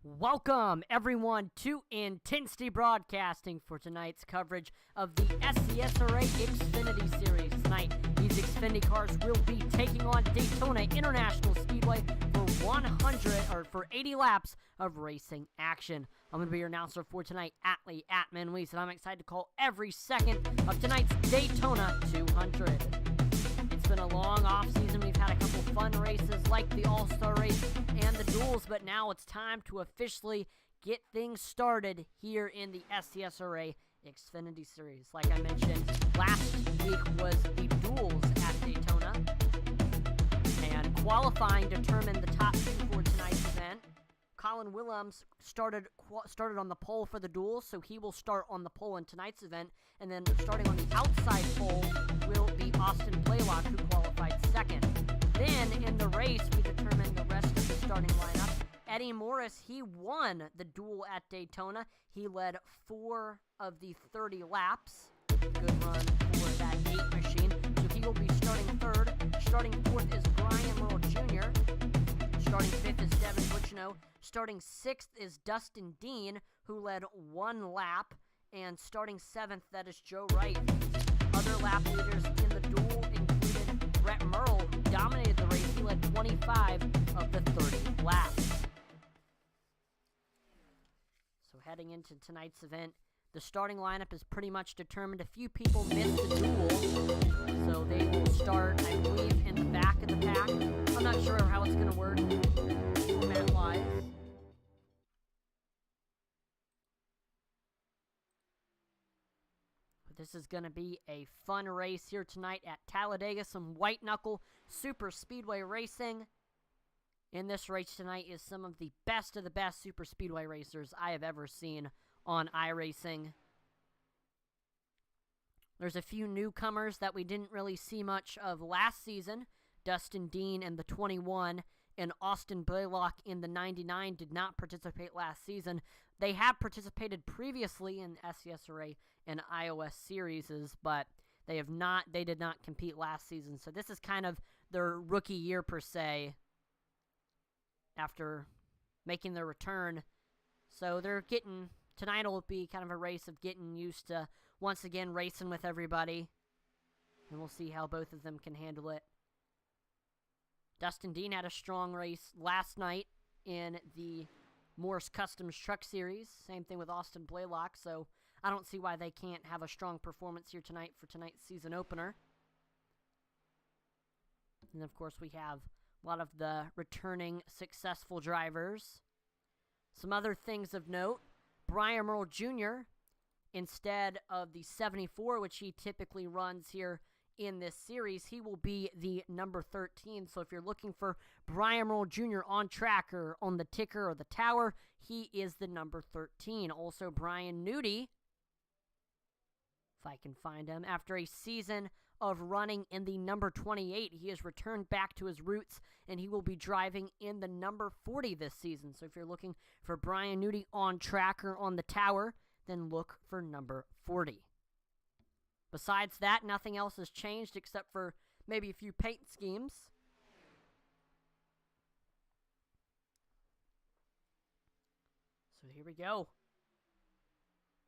Welcome, everyone, to Intensity Broadcasting for tonight's coverage of the SCSRA Xfinity Series. Tonight, these Xfinity cars will be taking on Daytona International Speedway for 80 laps of racing action. I'm going to be your announcer for tonight, Atlee Atman-Lees, and I'm excited to call every second of tonight's Daytona 200. It's been a long offseason. We've had a couple fun races like the All-Star race and the duels, but now it's time to officially get things started here in the SCSRA Xfinity Series. Like I mentioned, last week was the duels at Daytona, and qualifying determined the top two for tonight's event. Colin Willems started on the pole for the duels, so he will start on the pole in tonight's event, and then starting on the outside pole will be Austin Blaylock, who qualified second. Then, in the race, we determined the rest of the starting lineup. Eddie Morris, he won the duel at Daytona. He led 4 of the 30 laps. Good run for that 8 machine. So he will be starting third. Starting fourth is Brian Merle Jr. Starting fifth is Devin Butchino. Starting sixth is Dustin Dean, who led 1 lap. And starting seventh, that is Joe Wright. Other lap leaders in the duel included Brett Merle, who dominated the race. He led 25 of the 30 laps. So heading into tonight's event, the starting lineup is pretty much determined. A few people missed the duel, so they will start, I believe, in the back of the pack. I'm not sure how it's going to work format-wise. This is going to be a fun race here tonight at Talladega. Some white-knuckle super speedway racing. In this race tonight is some of the best super speedway racers I have ever seen on iRacing. There's a few newcomers that we didn't really see much of last season. Dustin Dean in the 21 and Austin Blaylock in the 99 did not participate last season. They have participated previously in SCSRA and iOS series, but they did not compete last season. So this is kind of their rookie year per se after making their return. So tonight will be kind of a race of getting used to once again racing with everybody. And we'll see how both of them can handle it. Dustin Dean had a strong race last night in the Morse Customs Truck Series. Same thing with Austin Blaylock, so I don't see why they can't have a strong performance here tonight for tonight's season opener. And, of course, we have a lot of the returning successful drivers. Some other things of note, Brian Merle Jr., instead of the 74, which he typically runs here in this series, he will be the number 13. So if you're looking for Brian Merle Jr. on track or on the ticker or the tower, he is the number 13. Also, Brian Nudie, if I can find him, after a season of running in the number 28, he has returned back to his roots, and he will be driving in the number 40 this season. So if you're looking for Brian Nudie on track or on the tower, then look for number 40. Besides that, nothing else has changed except for maybe a few paint schemes. So here we go.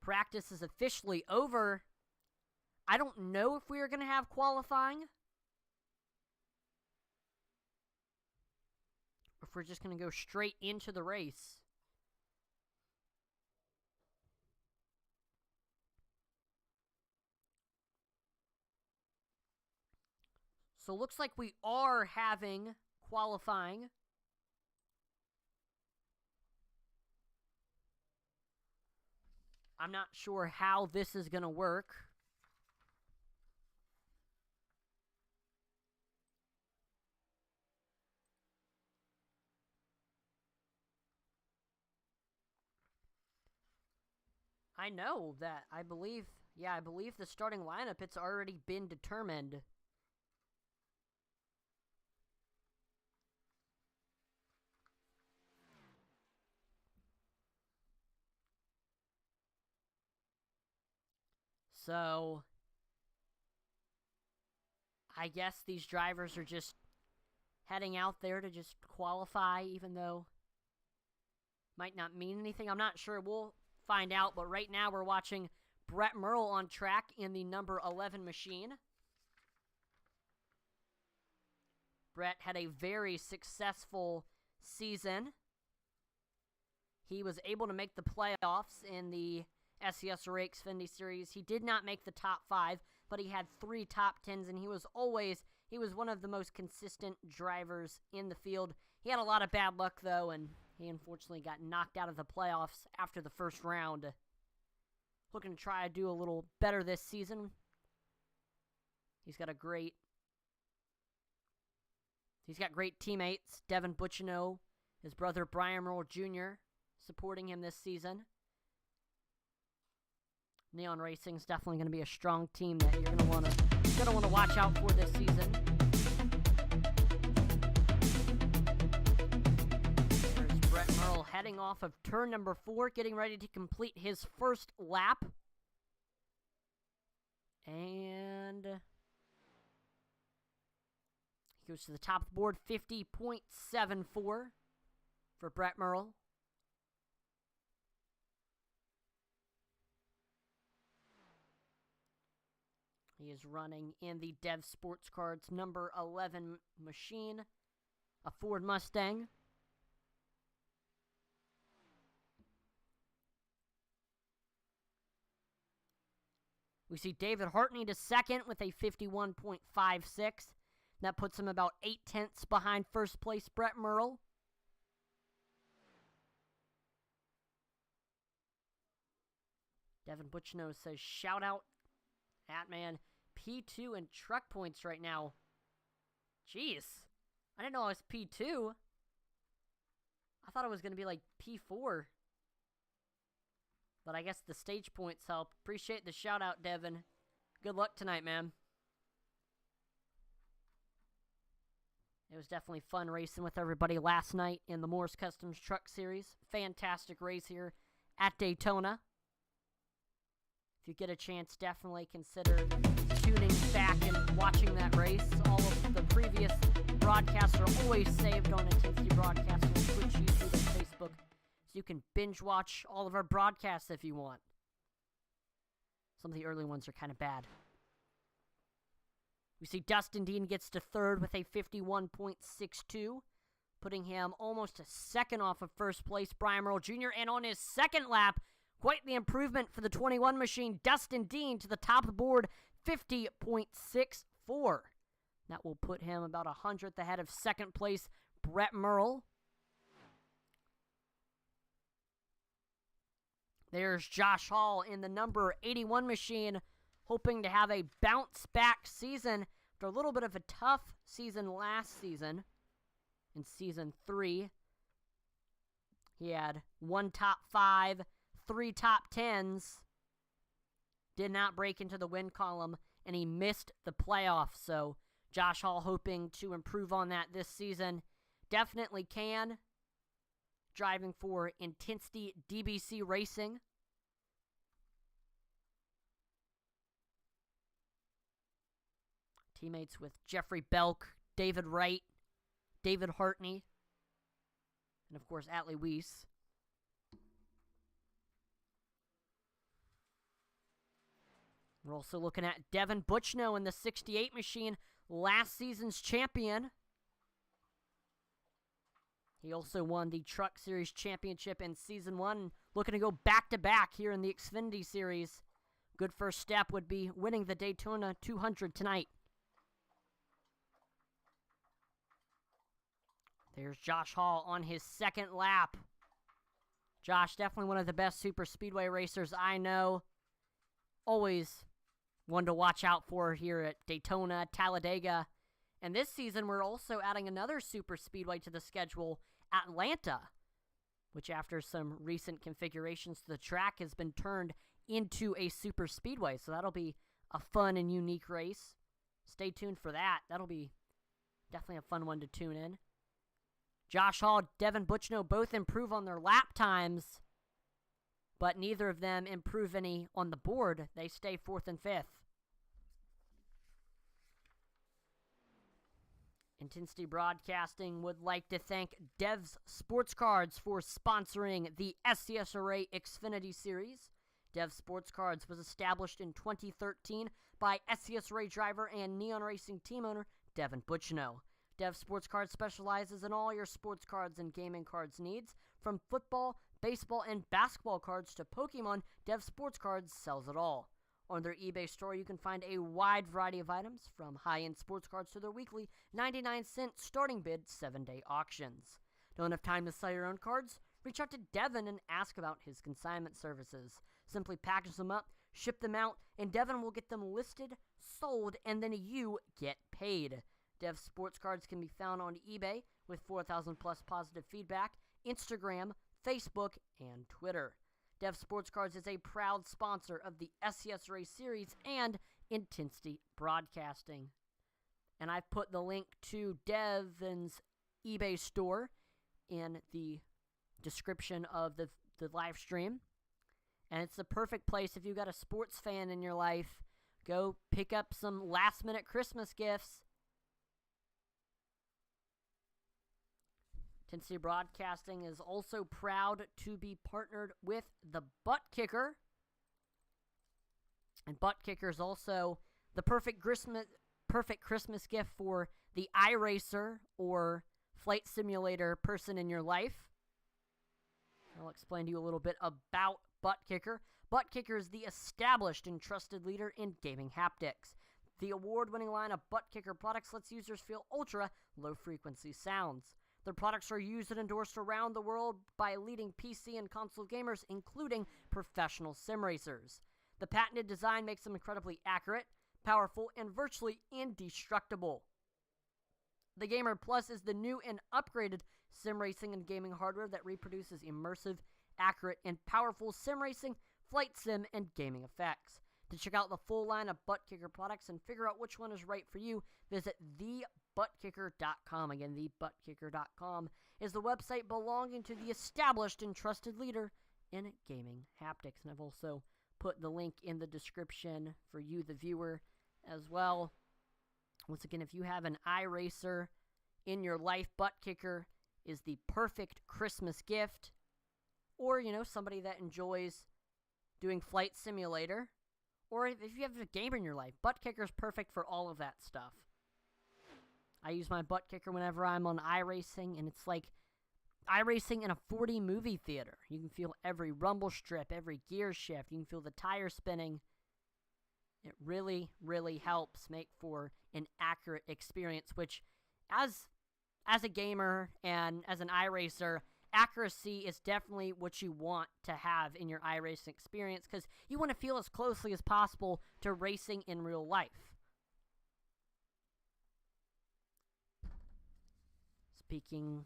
Practice is officially over. I don't know if we are going to have qualifying, or if we're just going to go straight into the race. So it looks like we are having qualifying. I'm not sure how this is going to work. I know that. I believe the starting lineup, it's already been determined. So, I guess these drivers are just heading out there to just qualify, even though might not mean anything. I'm not sure. We'll find out. But right now we're watching Brett Merle on track in the number 11 machine. Brett had a very successful season. He was able to make the playoffs in the SCSRA Xfinity Series. He did not make the top 5, but he had 3 top 10s, and he was one of the most consistent drivers in the field. He had a lot of bad luck, though, and he unfortunately got knocked out of the playoffs after the first round. Looking to try to do a little better this season. He's got great teammates. Devin Butchino, his brother Brian Merle Jr., supporting him this season. Neon Racing is definitely going to be a strong team that you're going to want to watch out for this season. There's Brett Merle heading off of turn number 4, getting ready to complete his first lap. And he goes to the top of the board, 50.74 for Brett Merle. He is running in the Dev Sports Cards number 11 machine, a Ford Mustang. We see David Hartney to second with a 51.56. That puts him about 0.8 behind first place Brett Merle. Devin Butchino says, shout out Hatman. P2 and truck points right now. Jeez. I didn't know I was P2. I thought it was going to be like P4. But I guess the stage points help. Appreciate the shout out, Devin. Good luck tonight, man. It was definitely fun racing with everybody last night in the Morris Customs Truck Series. Fantastic race here at Daytona. If you get a chance, definitely consider tuning back and watching that race. All of the previous broadcasts are always saved on Intensity Broadcasting on Twitch, YouTube, and Facebook. So you can binge watch all of our broadcasts if you want. Some of the early ones are kind of bad. We see Dustin Dean gets to third with a 51.62, putting him almost a second off of first place, Brian Merle Jr. And on his second lap, quite the improvement for the 21 machine, Dustin Dean to the top of the board, 50.64. That will put him about 100th ahead of second place, Brett Merle. There's Josh Hall in the number 81 machine, hoping to have a bounce-back season after a little bit of a tough season last season. In Season 3, he had 1 top 5, 3 top 10s, did not break into the win column, and he missed the playoffs. So Josh Hall hoping to improve on that this season. Definitely can. Driving for Intensity DBC Racing. Teammates with Jeffrey Belk, David Wright, David Hartney, and of course Atlee Weiss. We're also looking at Devin Butchino in the 68 machine, last season's champion. He also won the Truck Series Championship in Season 1, looking to go back-to-back here in the Xfinity Series. Good first step would be winning the Daytona 200 tonight. There's Josh Hall on his second lap. Josh, definitely one of the best super speedway racers I know. Always one to watch out for here at Daytona, Talladega. And this season, we're also adding another super speedway to the schedule, Atlanta, which after some recent configurations to the track has been turned into a super speedway. So that'll be a fun and unique race. Stay tuned for that. That'll be definitely a fun one to tune in. Josh Hall, Devin Butchino both improve on their lap times, but neither of them improve any on the board. They stay 4th and 5th. Intensity Broadcasting would like to thank Devs Sports Cards for sponsoring the SCSRA Xfinity Series. Dev Sports Cards was established in 2013 by SCSRA driver and Neon Racing team owner Devin Butchino. Dev Sports Cards specializes in all your sports cards and gaming cards needs. From football, baseball, and basketball cards to Pokemon, Dev Sports Cards sells it all. On their eBay store, you can find a wide variety of items, from high-end sports cards to their weekly 99-cent starting bid 7-day auctions. Don't have time to sell your own cards? Reach out to Devin and ask about his consignment services. Simply package them up, ship them out, and Devin will get them listed, sold, and then you get paid. Dev Sports Cards can be found on eBay with 4,000-plus positive feedback, Instagram, Facebook, and Twitter. Dev Sports Cards is a proud sponsor of the SCSRA Series and Intensity Broadcasting. And I've put the link to Devin's eBay store in the description of the live stream. And it's the perfect place if you've got a sports fan in your life. Go pick up some last-minute Christmas gifts. Intensity Broadcasting is also proud to be partnered with the Butt Kicker. And Butt Kicker is also the perfect Christmas gift for the iRacer or flight simulator person in your life. I'll explain to you a little bit about Butt Kicker. Butt Kicker is the established and trusted leader in gaming haptics. The award-winning line of Butt Kicker products lets users feel ultra low-frequency sounds. Their products are used and endorsed around the world by leading PC and console gamers, including professional sim racers. The patented design makes them incredibly accurate, powerful, and virtually indestructible. The Gamer Plus is the new and upgraded sim racing and gaming hardware that reproduces immersive, accurate, and powerful sim racing, flight sim, and gaming effects. To check out the full line of Butt Kicker products and figure out which one is right for you, visit thebuttkicker.com. Again, thebuttkicker.com is the website belonging to the established and trusted leader in gaming haptics. And I've also put the link in the description for you, the viewer, as well. Once again, if you have an iRacer in your life, Butt Kicker is the perfect Christmas gift. Or, somebody that enjoys doing Flight Simulator. Or if you have a gamer in your life, Butt Kicker is perfect for all of that stuff. I use my Butt Kicker whenever I'm on iRacing, and it's like iRacing in a 4D movie theater. You can feel every rumble strip, every gear shift. You can feel the tire spinning. It really, really helps make for an accurate experience, which as a gamer and as an iRacer, accuracy is definitely what you want to have in your iRacing experience because you want to feel as closely as possible to racing in real life. Speaking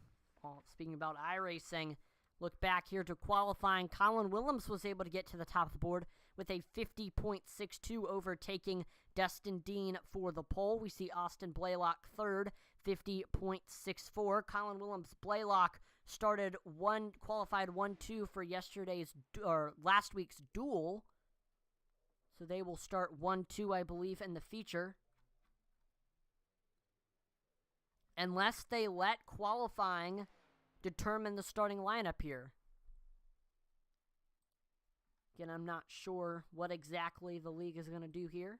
about iRacing, look back here to qualifying. Colin Willems was able to get to the top of the board with a 50.62, overtaking Dustin Dean for the pole. We see Austin Blaylock third, 50.64. Colin Willems Blaylock qualified 1-2 for last week's duel. So they will start 1-2, I believe, in the feature. Unless they let qualifying determine the starting lineup here. Again, I'm not sure what exactly the league is going to do here.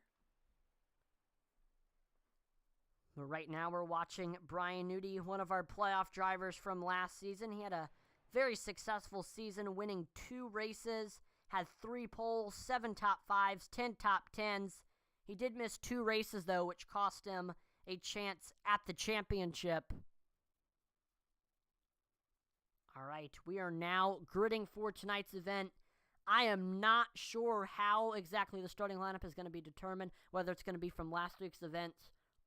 But right now we're watching Brian Nudi, one of our playoff drivers from last season. He had a very successful season, winning 2 races, had 3 poles, 7 top 5s, 10 top 10s. He did miss 2 races, though, which cost him a chance at the championship. All right, we are now gridding for tonight's event. I am not sure how exactly the starting lineup is going to be determined, whether it's going to be from last week's event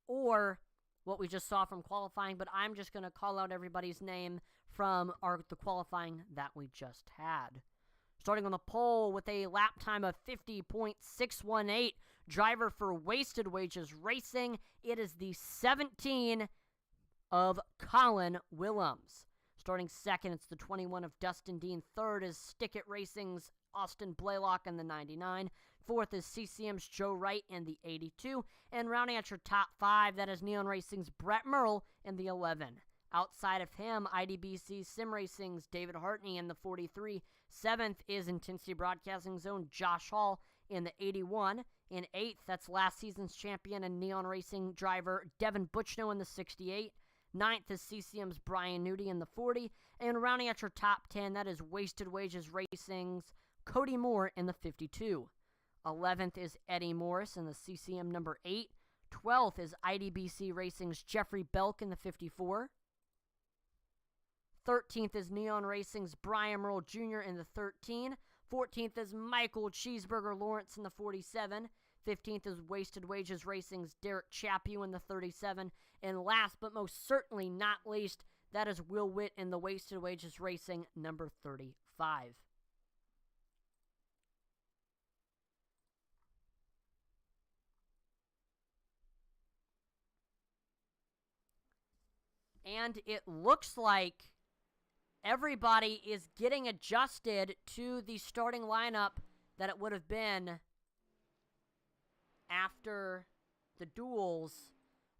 or what we just saw from qualifying, but I'm just going to call out everybody's name from the qualifying that we just had. Starting on the pole with a lap time of 50.618, driver for Wasted Wages Racing, it is the 17 of Colin Willems. Starting second, it's the 21 of Dustin Dean. Third is Stick It Racing's Austin Blaylock in the 99. Fourth is CCM's Joe Wright in the 82. And rounding out your top 5, that is Neon Racing's Brett Merle in the 11. Outside of him, IDBC's Sim Racing's David Hartney in the 43. 7th is Intensity Broadcasting's own Josh Hall in the 81. In 8th, that's last season's champion and Neon Racing driver Devin Butchno in the 68. 9th is CCM's Brian Nudie in the 40. And rounding out your top 10, that is Wasted Wages Racing's Cody Moore in the 52. 11th is Eddie Morris in the CCM number 8. 12th is IDBC Racing's Jeffrey Belk in the 54. 13th is Neon Racing's Brian Merle Jr. in the 13. 14th is Michael Cheeseburger Lawrence in the 47. 15th is Wasted Wages Racing's Derek Chapue in the 37. And last but most certainly not least, that is Will Witt in the Wasted Wages Racing number 35. And it looks like everybody is getting adjusted to the starting lineup that it would have been after the duels.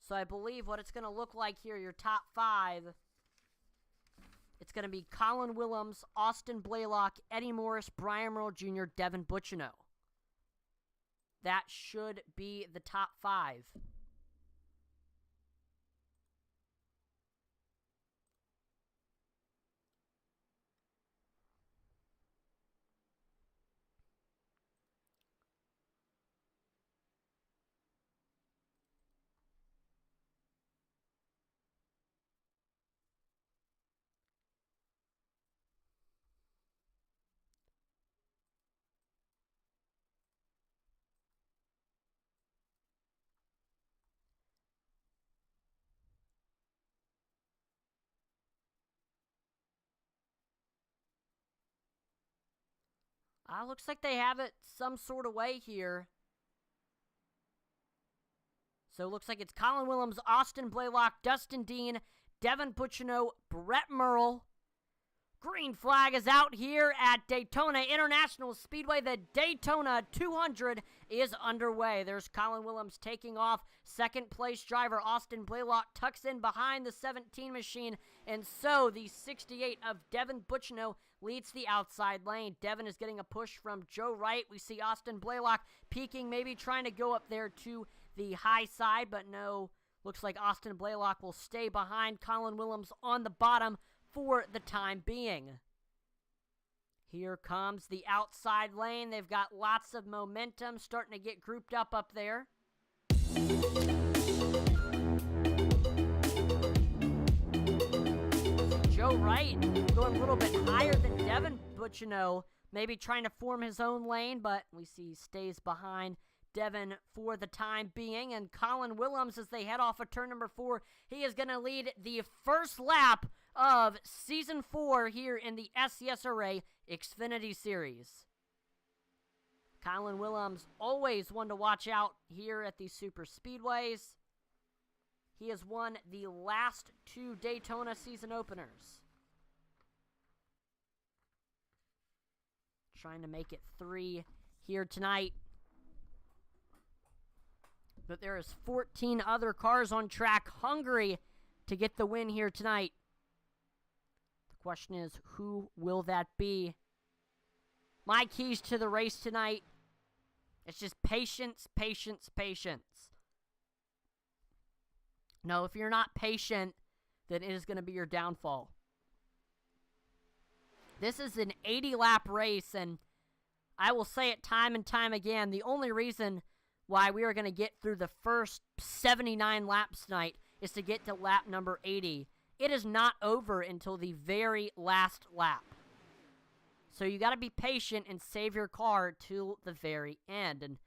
So I believe what it's going to look like here, your top 5, it's going to be Colin Willems, Austin Blaylock, Eddie Morris, Brian Merle Jr., Devin Butchino. That should be the top 5. Looks like they have it some sort of way here. So it looks like it's Colin Willems, Austin Blaylock, Dustin Dean, Devin Butchino, Brett Merle. Green flag is out here at Daytona International Speedway. The Daytona 200 is underway. There's Colin Willems taking off. Second place driver Austin Blaylock tucks in behind the 17 machine. And so the 68 of Devin Butchino leads the outside lane. Devin is getting a push from Joe Wright. We see Austin Blaylock peeking, maybe trying to go up there to the high side, but no. Looks like Austin Blaylock will stay behind Colin Willems on the bottom for the time being. Here comes the outside lane. They've got lots of momentum, starting to get grouped up there. Joe Wright going a little bit higher than Devin Butchino, maybe trying to form his own lane, but we see he stays behind Devin for the time being. And Colin Willems, as they head off of turn number 4, he is going to lead the first lap of Season 4 here in the SCSRA Xfinity Series. Colin Willems, always one to watch out here at these super speedways. He has won the last 2 Daytona season openers. Trying to make it 3 here tonight. But there is 14 other cars on track hungry to get the win here tonight. The question is, who will that be? My keys to the race tonight, it's just patience, patience, patience. No, if you're not patient, then it is going to be your downfall. This is an 80-lap race, and I will say it time and time again, the only reason why we are going to get through the first 79 laps tonight is to get to lap number 80. It is not over until the very last lap. So you got to be patient and save your car till the very end. And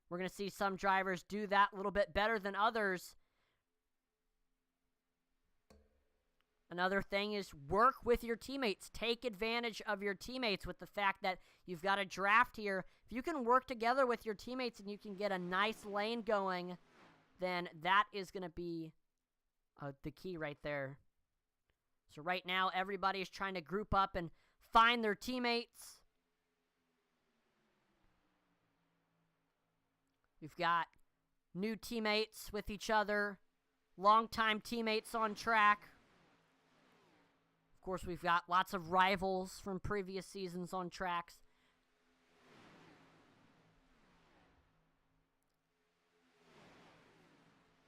we're going to see some drivers do that a little bit better than others. Another thing is work with your teammates. Take advantage of your teammates with the fact that you've got a draft here. If you can work together with your teammates and you can get a nice lane going, then that is going to be the key right there. So right now, everybody is trying to group up and find their teammates. We've got new teammates with each other, longtime teammates on track. Of course, we've got lots of rivals from previous seasons on tracks.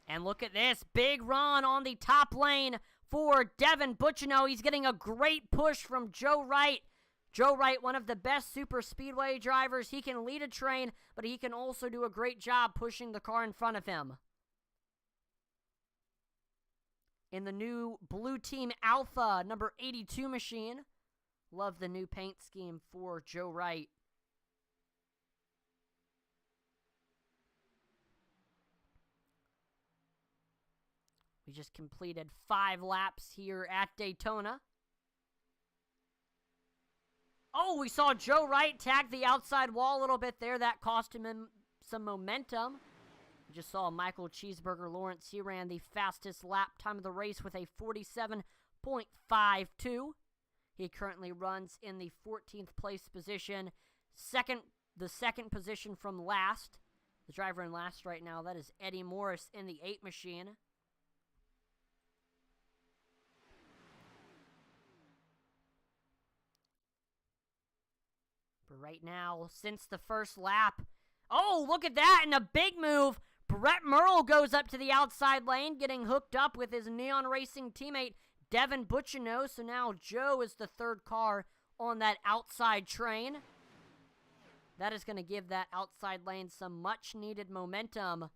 And look at this, big run on the top lane for Devin Bucciano. He's getting a great push from Joe Wright. Joe Wright, one of the best super speedway drivers. He can lead a train, but he can also do a great job pushing the car in front of him. In the new Blue Team Alpha number 82 machine. Love the new paint scheme for Joe Wright. We just completed 5 laps here at Daytona. Oh, we saw Joe Wright tag the outside wall a little bit there. That cost him some momentum. We just saw Michael Cheeseburger Lawrence. He ran the fastest lap time of the race with a 47.52. He currently runs in the 14th place position. The second position from last. The driver in last right now, that is Eddie Morris in the 8 machine. But right now, since the first lap, oh, look at that, and a big move. Brett Merle goes up to the outside lane, getting hooked up with his Neon Racing teammate, Devin Bucciano. So now Joe is the third car on that outside train. That is going to give that outside lane some much-needed momentum.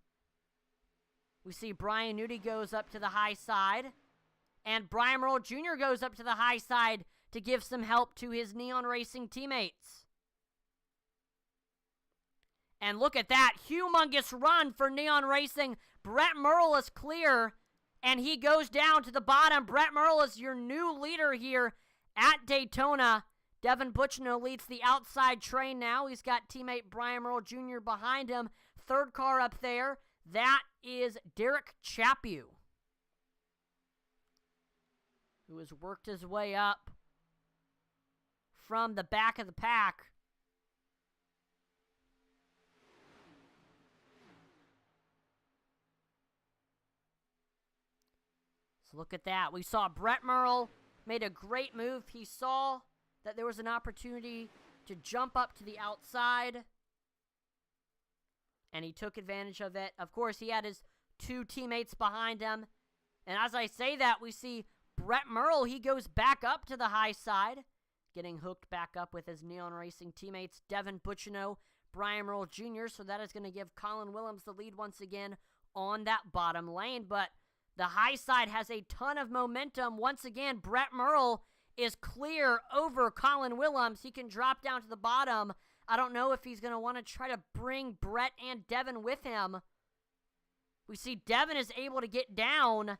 We see Brian Nudie goes up to the high side, and Brian Merle Jr. goes up to the high side to give some help to his Neon Racing teammates. And look at that, humongous run for Neon Racing. Brett Merle is clear, and he goes down to the bottom. Brett Merle is your new leader here at Daytona. Devin Bucciano leads the outside train now. He's got teammate Brian Merle Jr. behind him. Third car up there, that is Derek Chaput, who has worked his way up from the back of the pack. Look at that. We saw Brett Merle made a great move. He saw that there was an opportunity to jump up to the outside, and he took advantage of it. Of course, he had his 2 teammates behind him. And as I say that, we see Brett Merle. He goes back up to the high side, getting hooked back up with his Neon Racing teammates, Devin Bucciano, Brian Merle Jr. So that is going to give Colin Willems the lead once again on that bottom lane. But the high side has a ton of momentum. Once again, Brett Merle is clear over Colin Willems. He can drop down to the bottom. I don't know if he's going to want to try to bring Brett and Devin with him. We see Devin is able to get down,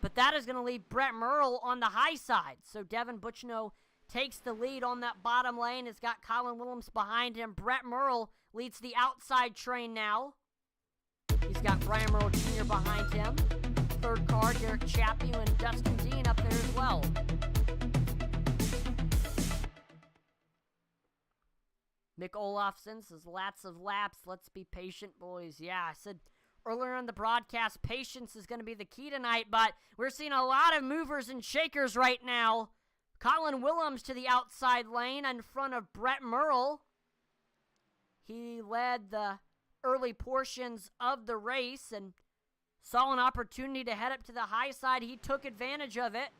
but that is going to leave Brett Merle on the high side. So Devin Bucciano takes the lead on that bottom lane. Has got Colin Willems behind him. Brett Merle leads the outside train now. He's got Brian Merle Jr. behind him. Third car, Derek Chaput and Dustin Dean up there as well. Mick Olofsson says, lots of laps. Let's be patient, boys. Yeah, I said earlier in the broadcast, patience is going to be the key tonight, but we're seeing a lot of movers and shakers right now. Colin Willems to the outside lane in front of Brett Merle. He led the early portions of the race and saw an opportunity to head up to the high side. He took advantage of it.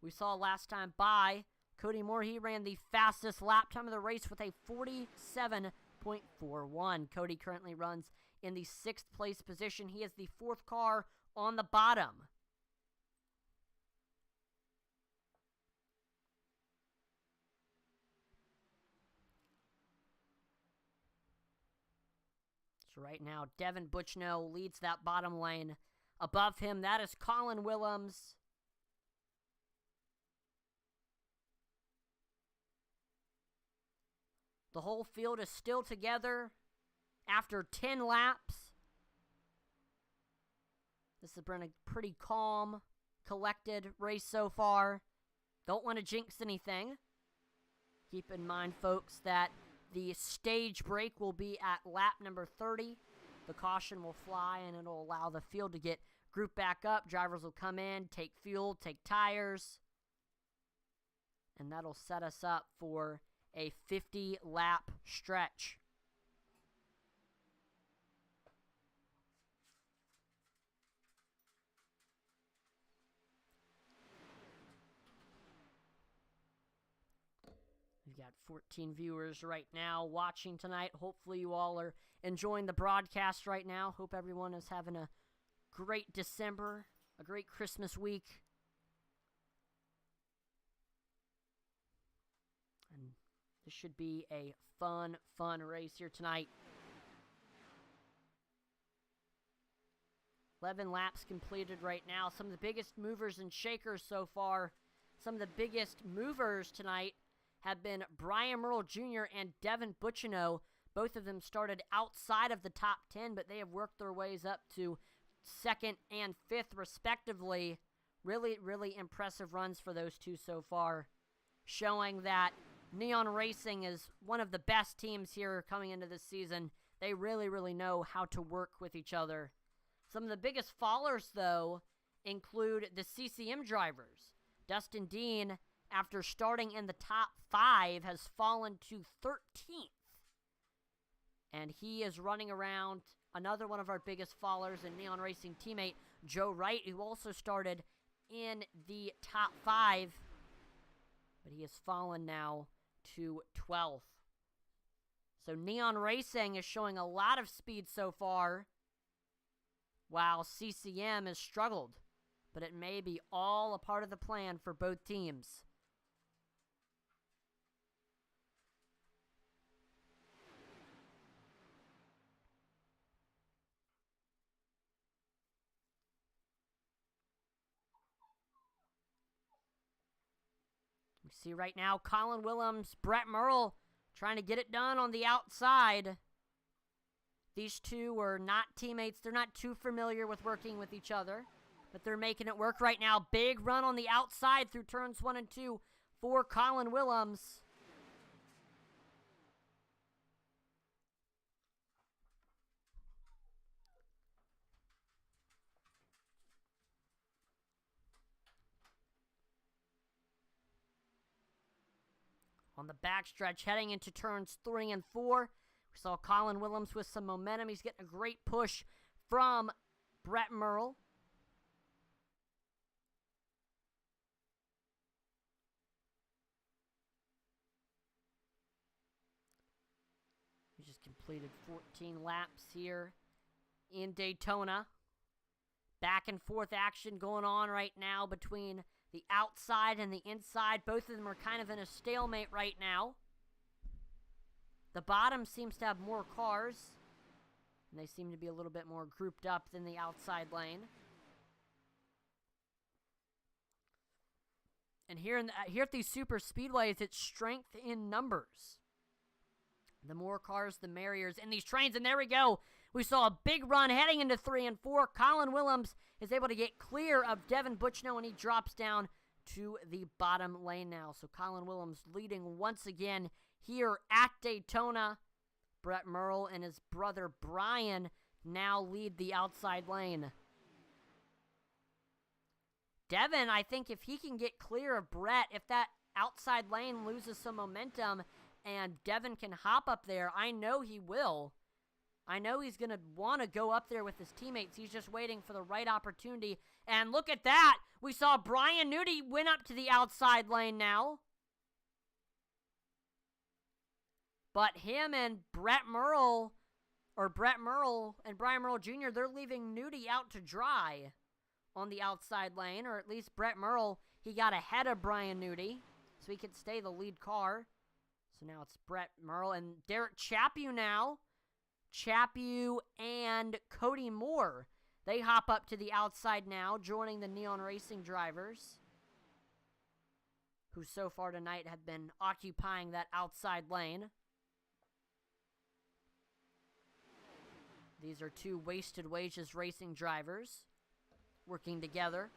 We saw last time by Cody Moore. He ran the fastest lap time of the race with a 47.41. Cody currently runs in the 6th place position. He is the 4th car on the bottom. So right now, Devin Bucciano leads that bottom lane. Above him, that is Colin Willems. The whole field is still together after 10 laps. This has been a pretty calm, collected race so far. Don't want to jinx anything. Keep in mind, folks, that The stage break will be at lap number 30. The caution will fly, and it'll allow the field to get grouped back up. Drivers will come in, take fuel, take tires, and that'll set us up for a 50-lap stretch. We've got 14 viewers right now watching tonight. Hopefully you all are enjoying the broadcast right now. Hope everyone is having a great December, a great Christmas week. And this should be a fun race here tonight. 11 laps completed right now. Some of the biggest movers and shakers so far. Some of the biggest movers tonight have been Brian Merle Jr. and Devin Bucciano. Both of them started outside of the top 10, but they have worked their ways up to 2nd and 5th, respectively. Really impressive runs for those two so far, showing that Neon Racing is one of the best teams here coming into this season. They really know how to work with each other. Some of the biggest fallers, though, include the CCM drivers. Dustin Dean, after starting in the top 5, has fallen to 13th. And he is running around another one of our biggest fallers and Neon Racing teammate, Joe Wright, who also started in the top 5. But he has fallen now to 12th. So Neon Racing is showing a lot of speed so far, while CCM has struggled. But it may be all a part of the plan for both teams. We see right now Colin Willems, Brett Merle trying to get it done on the outside. These two were not teammates. They're not too familiar with working with each other, but they're making it work right now. Big run on the outside through turns 1 and 2 for Colin Willems. On the backstretch, heading into turns 3 and 4, we saw Colin Willems with some momentum. He's getting a great push from Brett Merle. He just completed 14 laps here in Daytona. Back and forth action going on right now between the outside and the inside. Both of them are kind of in a stalemate right now. The bottom seems to have more cars, and they seem to be a little bit more grouped up than the outside lane. And here at these super speedways, it's strength in numbers. The more cars, the merrier in these trains. And there we go. We saw a big run heading into 3 and 4. Colin Willems is able to get clear of Devin Bucciano, and he drops down to the bottom lane now. So Colin Willems leading once again here at Daytona. Brett Merle and his brother Brian now lead the outside lane. Devin, I think if he can get clear of Brett, if that outside lane loses some momentum and Devin can hop up there, I know he will. I know he's going to want to go up there with his teammates. He's just waiting for the right opportunity. And look at that. We saw Brian Nudie win up to the outside lane now. But him and Brett Merle and Brian Merle Jr., they're leaving Nudie out to dry on the outside lane. Or at least Brett Merle, he got ahead of Brian Nudie, so he could stay the lead car. So now it's Brett Merle and Derek Chaput now. Chaput and Cody Moore. They hop up to the outside now, joining the Neon Racing drivers, who so far tonight have been occupying that outside lane. These are two Wasted Wages Racing drivers working together.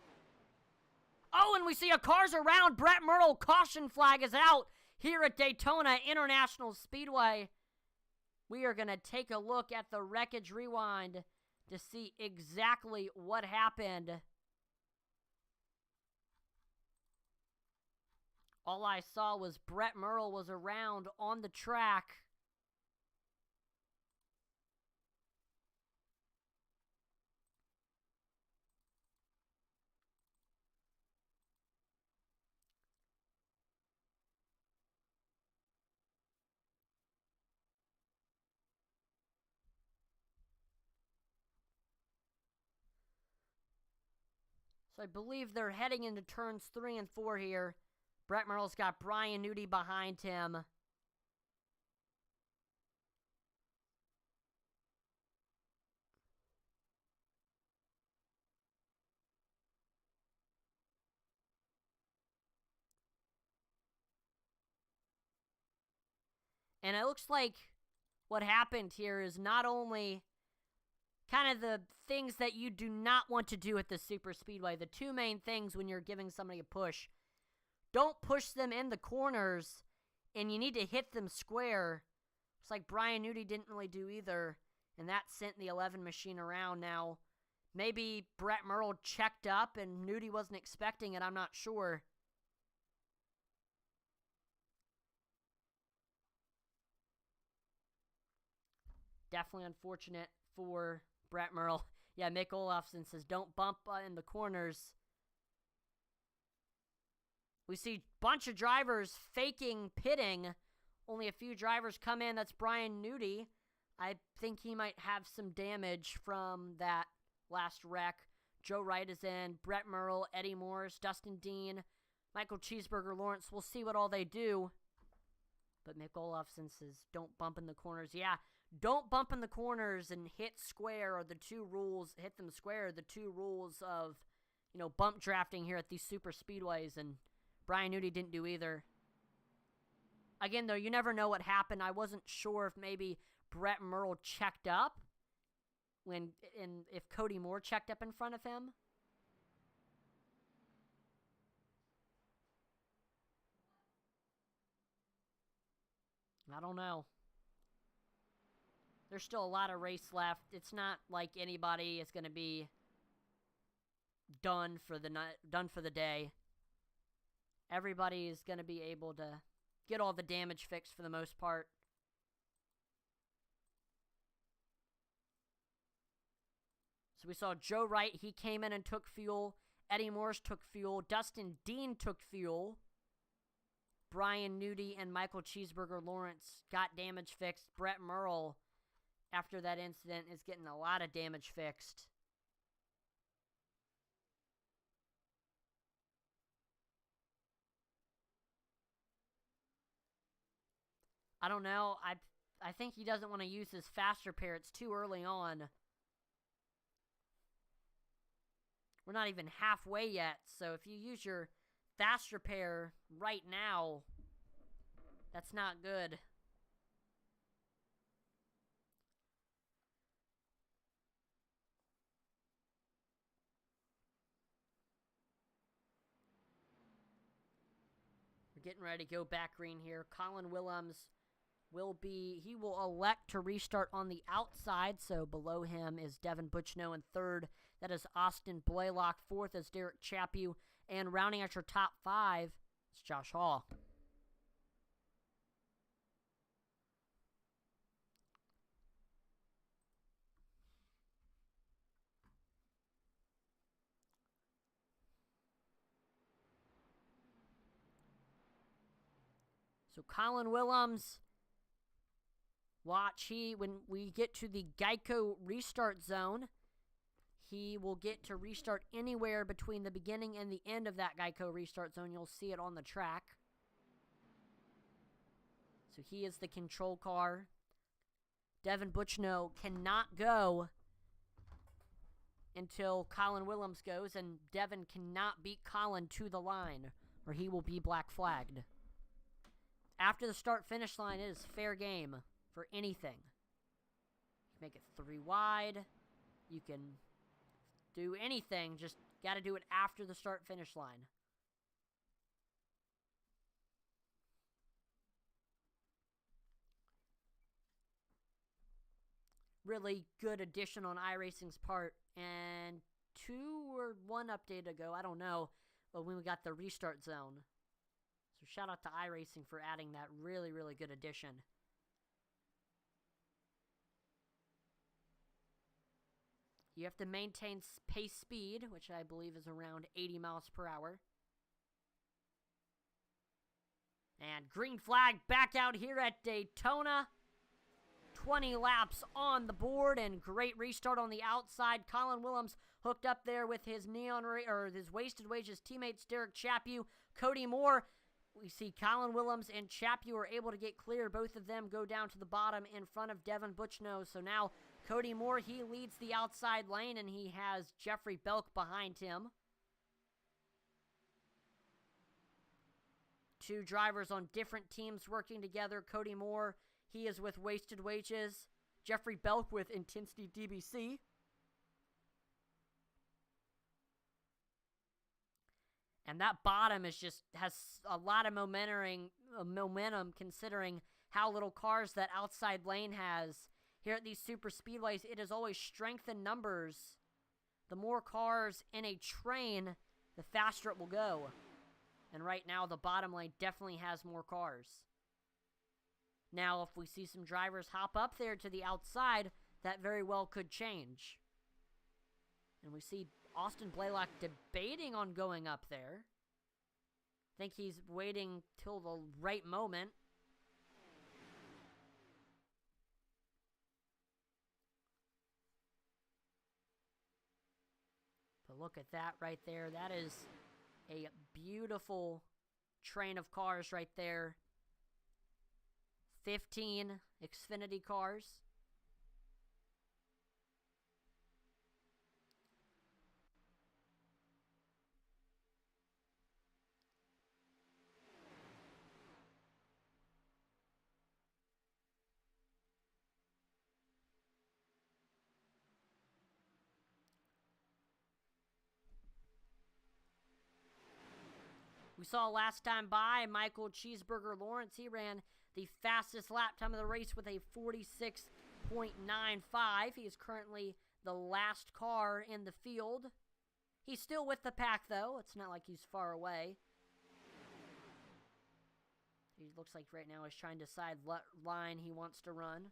Oh, and we see a car's around. Brett Merle, caution flag is out. here at Daytona International Speedway. We are going to take a look at the Wreckage Rewind to see exactly what happened. All I saw was Brett Merle was around on the track. So I believe they're heading into turns 3 and 4 here. Brett Merle's got Brian Newty behind him. And it looks like what happened here is not only kind of the things that you do not want to do at the super speedway. The two main things when you're giving somebody a push. Don't push them in the corners, and you need to hit them square. It's like Brian Newty didn't really do either, and that sent the 11 machine around. Now, maybe Brett Merle checked up and Newty wasn't expecting it. I'm not sure. Definitely unfortunate for Brett Merle. Yeah, Mick Olofsson says, don't bump in the corners. We see a bunch of drivers faking pitting. Only a few drivers come in. That's Brian Newty. I think he might have some damage from that last wreck. Joe Wright is in. Brett Merle, Eddie Morris, Dustin Dean, Michael Cheeseburger Lawrence. We'll see what all they do. But Mick Olofsson says, don't bump in the corners. Yeah, don't bump in the corners and hit square are the two rules. Hit them square are the two rules of, bump drafting here at these super speedways. And Brian Newty didn't do either. Again, though, you never know what happened. I wasn't sure if maybe Brett Merle checked up if Cody Moore checked up in front of him. I don't know. There's still a lot of race left. It's not like anybody is going to be done for the day. Everybody is going to be able to get all the damage fixed for the most part. So we saw Joe Wright. He came in and took fuel. Eddie Morris took fuel. Dustin Dean took fuel. Brian Newty and Michael Cheeseburger Lawrence got damage fixed. Brett Merle, after that incident, is getting a lot of damage fixed. I don't know. I think he doesn't want to use his fast repair. It's too early on. We're not even halfway yet, so if you use your fast repair right now, that's not good. We're getting ready to go back green here. Colin Willems he will elect to restart on the outside, so below him is Devin Butchno in third. That is Austin Blaylock. Fourth is Derek Chaput, and rounding out your top 5 is Josh Hall. So Colin Willems, watch, when we get to the Geico restart zone, he will get to restart anywhere between the beginning and the end of that Geico restart zone. You'll see it on the track. So he is the control car. Devin Butchno cannot go until Colin Willems goes, and Devin cannot beat Colin to the line, or he will be black flagged. After the start-finish line, it is fair game for anything. You can make it 3 wide. You can do anything. Just got to do it after the start-finish line. really good addition on iRacing's part. And 2 or 1 update ago, I don't know, but when we got the restart zone. So shout out to iRacing for adding that really, really good addition. You have to maintain pace speed, which I believe is around 80 miles per hour. And green flag back out here at Daytona. 20 laps on the board and great restart on the outside. Colin Willems hooked up there with his his Wasted Wages teammates Derek Chaput, Cody Moore. We see Colin Willems and Chaput are able to get clear. Both of them go down to the bottom in front of Devin Butchno. So now Cody Moore, he leads the outside lane and he has Jeffrey Belk behind him. 2 drivers on different teams working together. Cody Moore, he is with Wasted Wages. Jeffrey Belk with Intensity DBC. And that bottom has a lot of momentum considering how little cars that outside lane has. Here at these super speedways, it is always strength in numbers. The more cars in a train, the faster it will go. And right now, the bottom lane definitely has more cars. Now, if we see some drivers hop up there to the outside, that very well could change. And we see Austin Blaylock debating on going up there. I think he's waiting till the right moment. But look at that right there. That is a beautiful train of cars right there. 15 Xfinity cars. We saw last time by Michael Cheeseburger Lawrence. He ran the fastest lap time of the race with a 46.95. He is currently the last car in the field. He's still with the pack, though. It's not like he's far away. He looks like right now he's trying to decide what line he wants to run.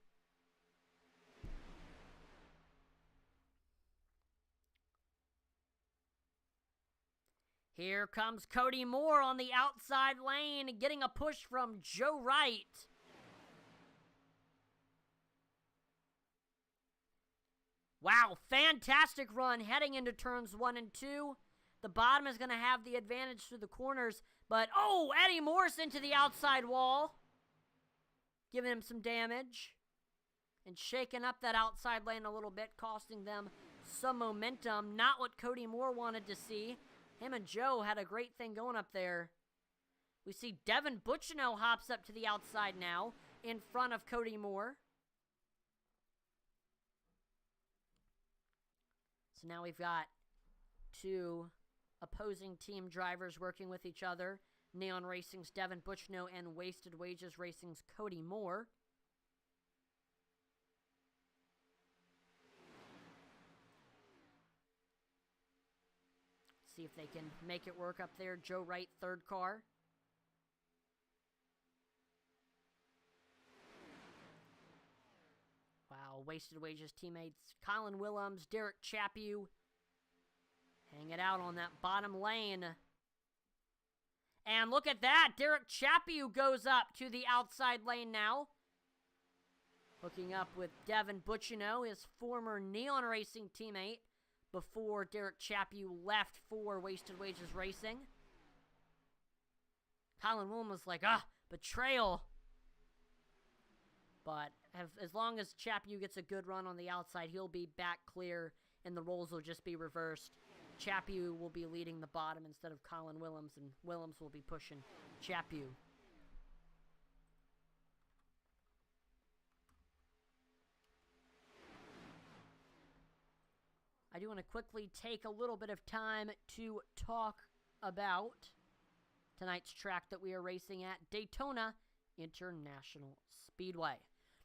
Here comes Cody Moore on the outside lane, getting a push from Joe Wright. Wow, fantastic run heading into turns 1 and 2. The bottom is going to have the advantage through the corners, but oh, Eddie Morrison to the outside wall, giving him some damage and shaking up that outside lane a little bit, costing them some momentum. Not what Cody Moore wanted to see. Him and Joe had a great thing going up there. We see Devin Butchno hops up to the outside now in front of Cody Moore. So now we've got 2 opposing team drivers working with each other. Neon Racing's Devin Butchno and Wasted Wages Racing's Cody Moore. See if they can make it work up there. Joe Wright, 3rd car. Wow, Wasted Wages teammates Colin Willems, Derek Chaput, hang it out on that bottom lane. And look at that, Derek Chaput goes up to the outside lane now. Hooking up with Devin Butchno, his former Neon Racing teammate, before Derek Chaput left for Wasted Wages Racing. Colin Willems was like, betrayal. But as long as Chaput gets a good run on the outside, he'll be back clear, and the roles will just be reversed. Chaput will be leading the bottom instead of Colin Willems, and Willems will be pushing Chaput. I do want to quickly take a little bit of time to talk about tonight's track that we are racing at, Daytona International Speedway.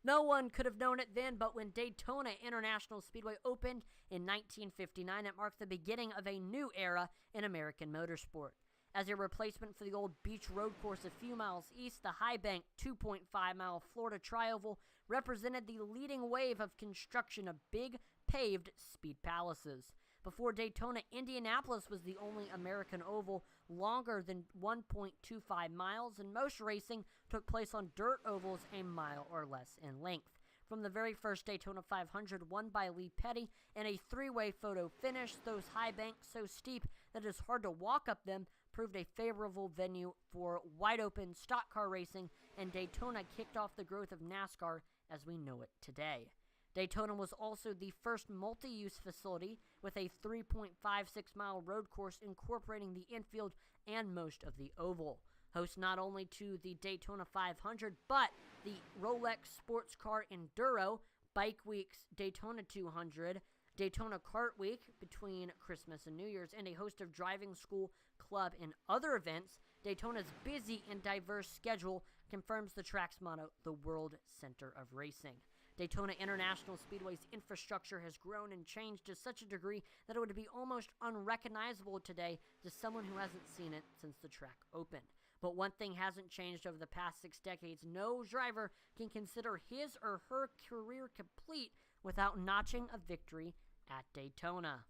No one could have known it then, but when Daytona International Speedway opened in 1959, it marked the beginning of a new era in American motorsport. As a replacement for the old beach road course a few miles east, the high-bank 2.5-mile Florida Tri-Oval represented the leading wave of construction of big, paved speed palaces. Before Daytona, Indianapolis was the only American oval longer than 1.25 miles, and most racing took place on dirt ovals a mile or less in length. From the very first Daytona 500, won by Lee Petty, in a three-way photo finish, those high banks so steep that it is hard to walk up them proved a favorable venue for wide-open stock car racing, and Daytona kicked off the growth of NASCAR as we know it today. Daytona was also the first multi-use facility with a 3.56-mile road course incorporating the infield and most of the oval. Host not only to the Daytona 500, but the Rolex Sports Car Enduro, Bike Week's Daytona 200, Daytona Kart Week between Christmas and New Year's, and a host of driving school, club, and other events. Daytona's busy and diverse schedule confirms the track's motto, the World Center of Racing. Daytona International Speedway's infrastructure has grown and changed to such a degree that it would be almost unrecognizable today to someone who hasn't seen it since the track opened. But one thing hasn't changed over the past 6 decades. No driver can consider his or her career complete without notching a victory at Daytona.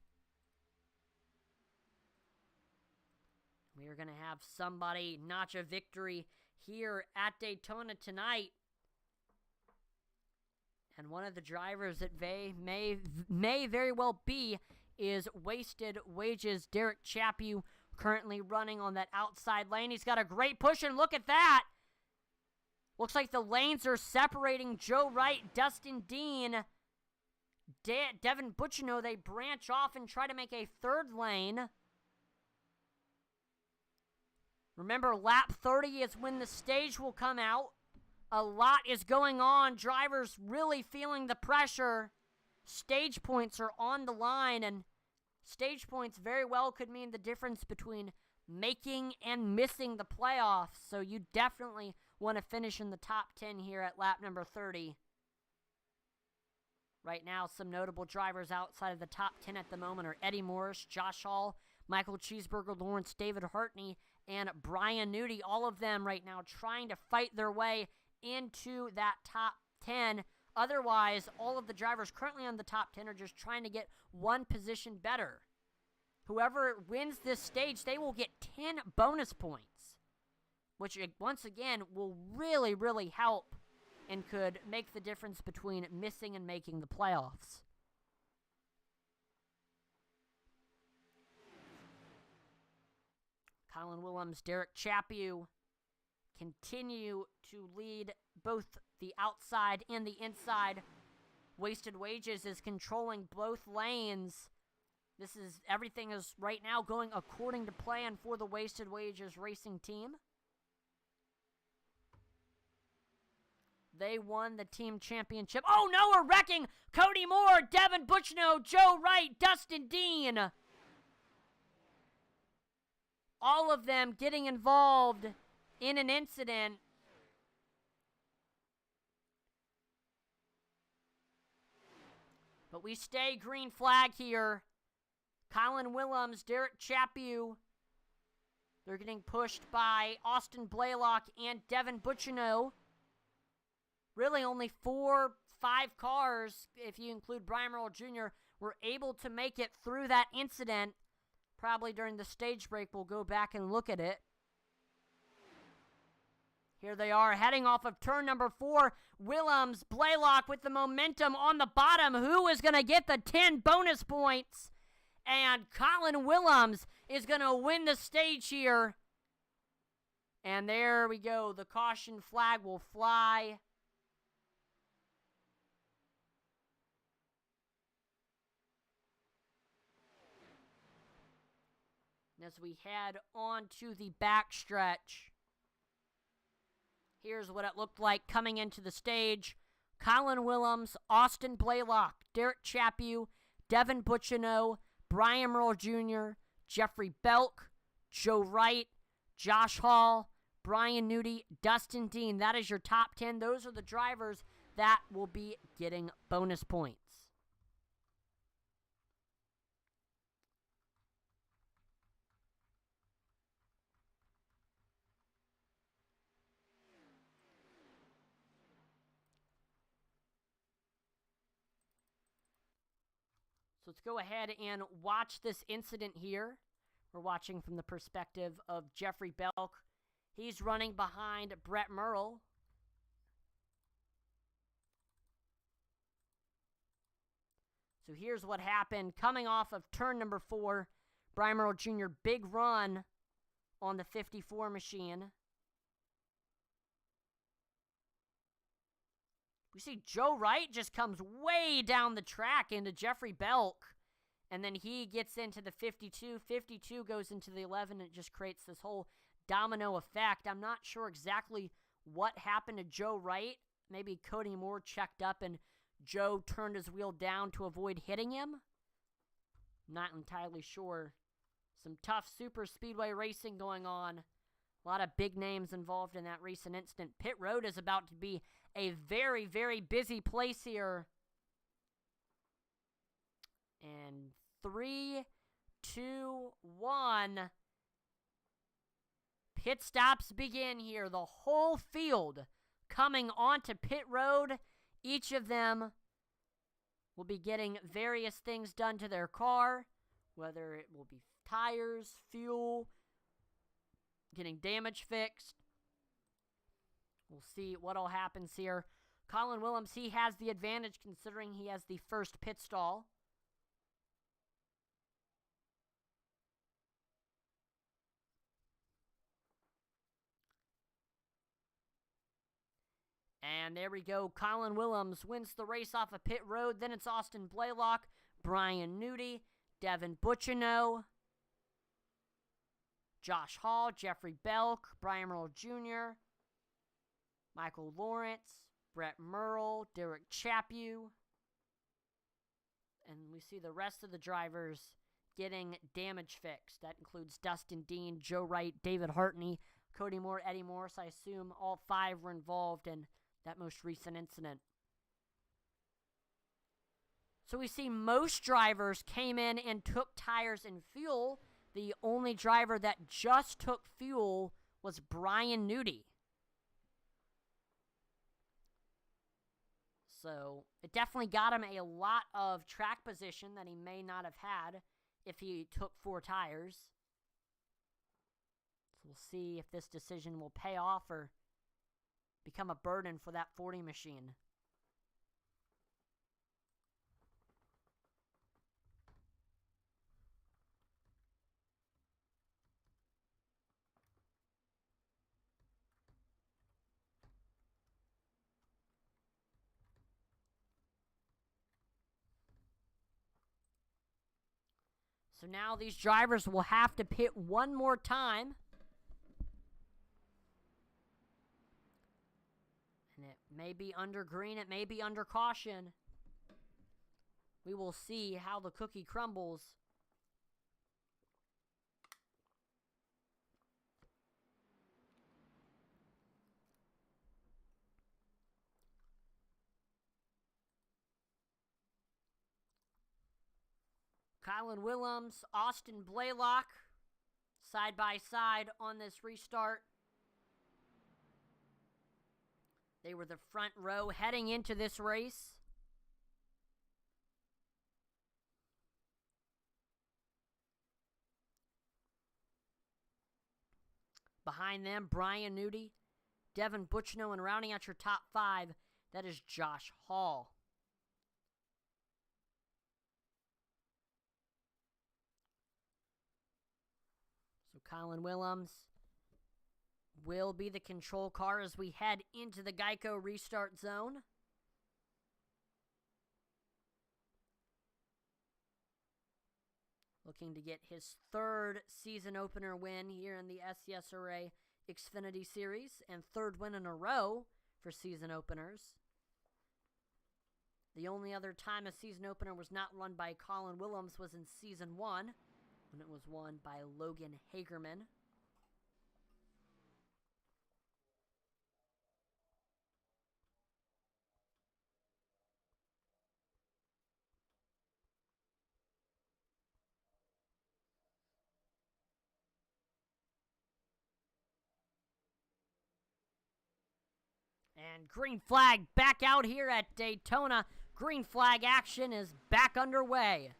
We are going to have somebody notch a victory here at Daytona tonight. And one of the drivers that may very well be is Wasted Wages' Derek Chaput, currently running on that outside lane. He's got a great push, and look at that. Looks like the lanes are separating. Joe Wright, Dustin Dean, Devin Butchino, they branch off and try to make a third lane. Remember, lap 30 is when the stage will come out. A lot is going on. Drivers really feeling the pressure. Stage points are on the line, and stage points very well could mean the difference between making and missing the playoffs. So you definitely want to finish in the top 10 here at lap number 30. Right now, some notable drivers outside of the top 10 at the moment are Eddie Morris, Josh Hall, Michael Cheeseburger, Lawrence David Hartney, and Brian Nudie. All of them right now trying to fight their way into that top 10. Otherwise, all of the drivers currently on the top 10 are just trying to get one position better. Whoever wins this stage, they will get 10 bonus points, which once again will really, really help and could make the difference between missing and making the playoffs. Colin Willems, Derek Chaput continue to lead both the outside and the inside. Wasted Wages is controlling both lanes. Everything is right now going according to plan for the Wasted Wages racing team. They won the team championship. Oh no, we're wrecking! Cody Moore, Devin Butchino, Joe Wright, Dustin Dean. All of them getting involved in an incident. But we stay green flag here. Colin Willems, Derek Chaput. They're getting pushed by Austin Blaylock and Devin Butchino. Really only 4-5 cars, if you include Brian Merle Jr., were able to make it through that incident. Probably during the stage break, we'll go back and look at it. Here they are, heading off of turn number 4. Willems, Blaylock with the momentum on the bottom. Who is going to get the 10 bonus points? And Colin Willems is going to win the stage here. And there we go. The caution flag will fly. As we head on to the backstretch, here's what it looked like coming into the stage. Colin Willems, Austin Blaylock, Derek Chaput, Devin Butchino, Brian Merle Jr., Jeffrey Belk, Joe Wright, Josh Hall, Brian Nudie, Dustin Dean. That is your top 10. Those are the drivers that will be getting bonus points. So let's go ahead and watch this incident here. We're watching from the perspective of Jeffrey Belk. He's running behind Brett Merle. So here's what happened. Coming off of turn number 4, Brian Merle Jr., big run on the 54 machine. We see Joe Wright just comes way down the track into Jeffrey Belk. And then he gets into the 52. 52 goes into the 11, and it just creates this whole domino effect. I'm not sure exactly what happened to Joe Wright. Maybe Cody Moore checked up and Joe turned his wheel down to avoid hitting him. Not entirely sure. Some tough super speedway racing going on. A lot of big names involved in that recent incident. Pit road is about to be a very, very busy place here. And 3, 2, 1. Pit stops begin here. The whole field coming onto pit road. Each of them will be getting various things done to their car, whether it will be tires, fuel, getting damage fixed. We'll see what all happens here. Colin Willems, he has the advantage considering he has the first pit stall. And there we go. Colin Willems wins the race off of pit road. Then it's Austin Blaylock, Brian Nudi, Devin Butchino, Josh Hall, Jeffrey Belk, Brian Merle Jr., Michael Lawrence, Brett Merle, Derek Chaput. And we see the rest of the drivers getting damage fixed. That includes Dustin Dean, Joe Wright, David Hartney, Cody Moore, Eddie Morris. I assume all 5 were involved in that most recent incident. So we see most drivers came in and took tires and fuel. The only driver that just took fuel was Brian Nudi. So it definitely got him a lot of track position that he may not have had if he took 4 tires. So we'll see if this decision will pay off or become a burden for that 40 machine. So now these drivers will have to pit one more time. And it may be under green, it may be under caution. We will see how the cookie crumbles. Colin Willems, Austin Blaylock, side by side on this restart. They were the front row heading into this race. Behind them, Brian Nudi, Devin Butchino, and rounding out your top 5, that is Josh Hall. So Colin Willems will be the control car as we head into the Geico restart zone. Looking to get his 3rd season opener win here in the SCSRA Xfinity Series and 3rd win in a row for season openers. The only other time a season opener was not won by Colin Willems was in season 1 when it was won by Logan Hagerman. And green flag back out here at Daytona. Green flag action is back underway.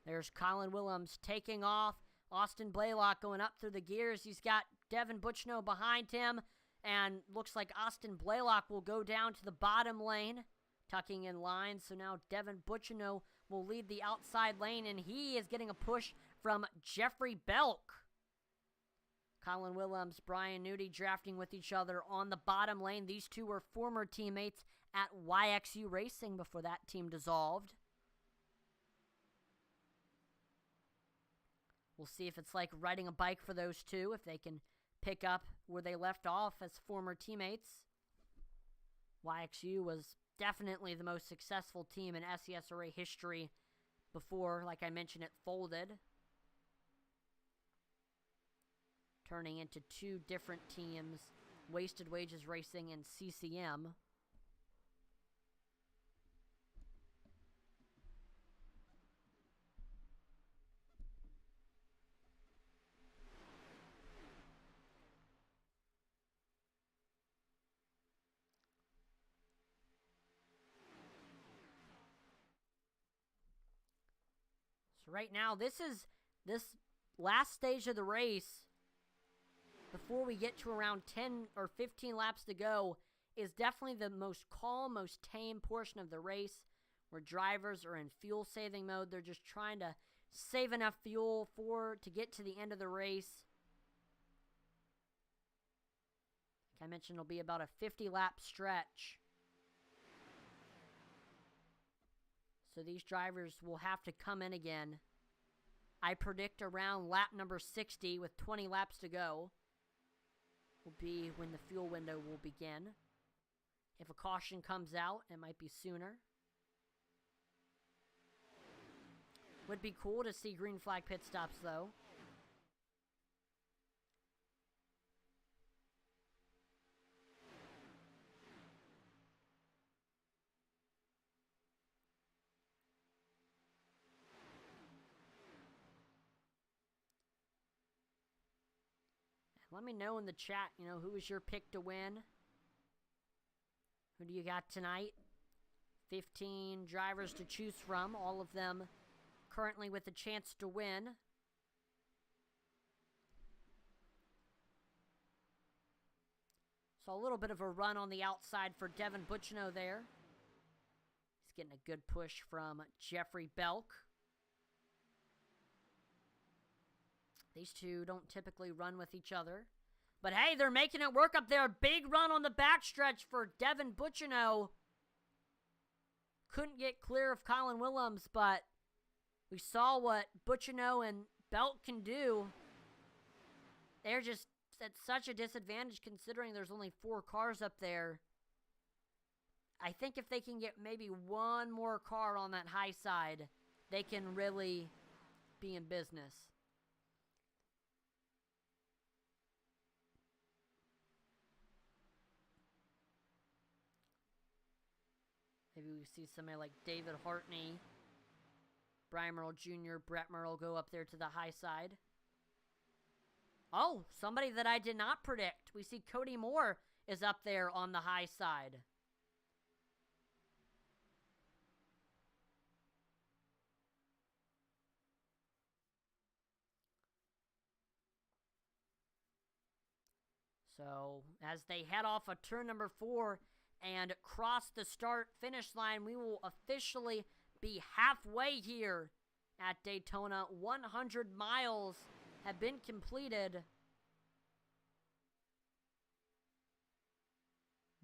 There's Colin Willems taking off. Austin Blaylock going up through the gears. He's got Devin Buchno behind him. And looks like Austin Blaylock will go down to the bottom lane, tucking in line. So now Devin Buchno will lead the outside lane, and he is getting a push from Jeffrey Belk. Colin Willems, Brian Nudie drafting with each other on the bottom lane. These two were former teammates at YXU Racing before that team dissolved. We'll see if it's like riding a bike for those two, if they can pick up where they left off as former teammates. YXU was definitely the most successful team in SCSRA history before, like I mentioned, it folded, turning into two different teams, Wasted Wages Racing and CCM. So right now, this last stage of the race, before we get to around 10 or 15 laps to go, is definitely the most calm, most tame portion of the race, where drivers are in fuel-saving mode. They're just trying to save enough fuel to get to the end of the race. Like I mentioned, it'll be about a 50-lap stretch. So these drivers will have to come in again. I predict around lap number 60 with 20 laps to go will be when the fuel window will begin. If a caution comes out, it might be sooner. Would be cool to see green flag pit stops, though. Let me know in the chat, who is your pick to win? Who do you got tonight? 15 drivers to choose from, all of them currently with a chance to win. So a little bit of a run on the outside for Devin Buchno there. He's getting a good push from Jeffrey Belk. These two don't typically run with each other. But hey, they're making it work up there. Big run on the backstretch for Devin Buchno. Couldn't get clear of Colin Willems, but we saw what Buchno and Belk can do. They're just at such a disadvantage considering there's only 4 cars up there. I think if they can get maybe one more car on that high side, they can really be in business. Maybe we see somebody like David Hartney, Brian Merle Jr., Brett Merle go up there to the high side. Oh, somebody that I did not predict. We see Cody Moore is up there on the high side. So, as they head off of turn number 4 and cross the start-finish line, we will officially be halfway here at Daytona. 100 miles have been completed.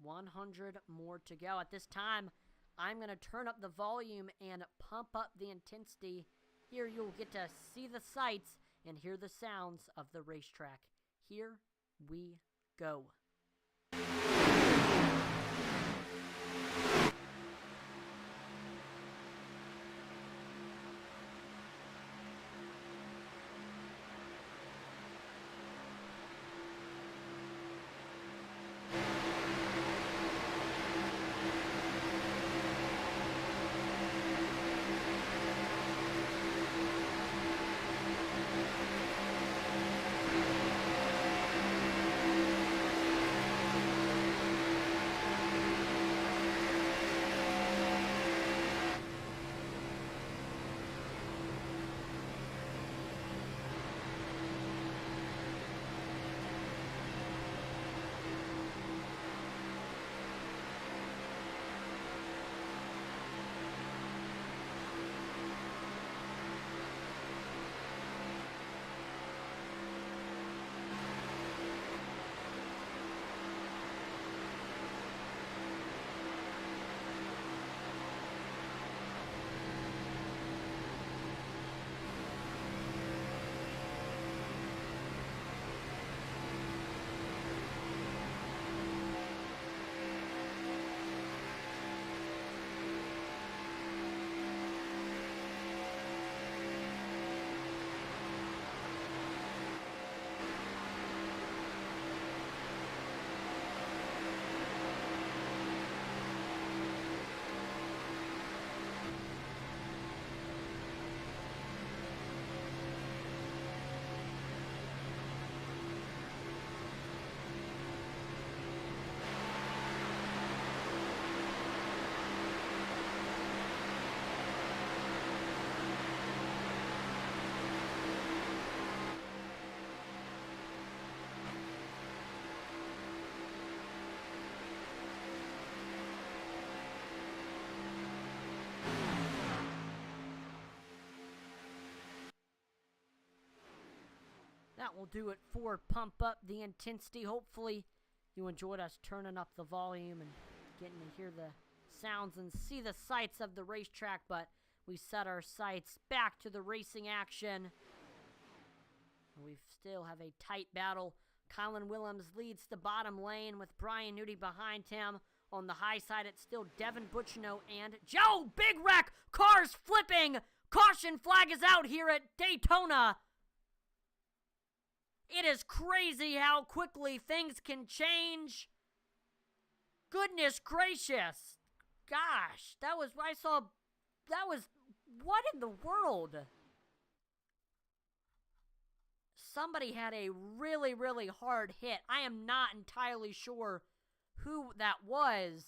100 more to go. At this time, I'm going to turn up the volume and pump up the intensity. Here you'll get to see the sights and hear the sounds of the racetrack. Here we go. that will do it for Pump Up the Intensity. Hopefully you enjoyed us turning up the volume and getting to hear the sounds and see the sights of the racetrack, but we set our sights back to the racing action. We still have a tight battle. Colin Willems leads the bottom lane with Brian Nudie behind him. On the high side, it's still Devin Butchino and Joe. Big wreck! Cars flipping! Caution flag is out here at Daytona. It is crazy how quickly things can change. Goodness gracious. Gosh, what in the world? Somebody had a really, really hard hit. I am not entirely sure who that was.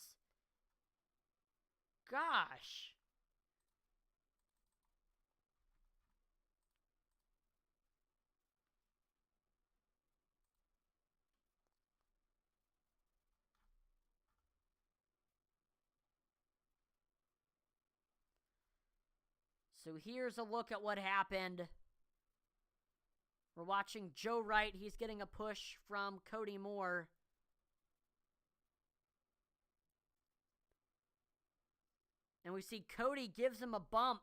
Gosh. So here's a look at what happened. We're watching Joe Wright. He's getting a push from Cody Moore. And we see Cody gives him a bump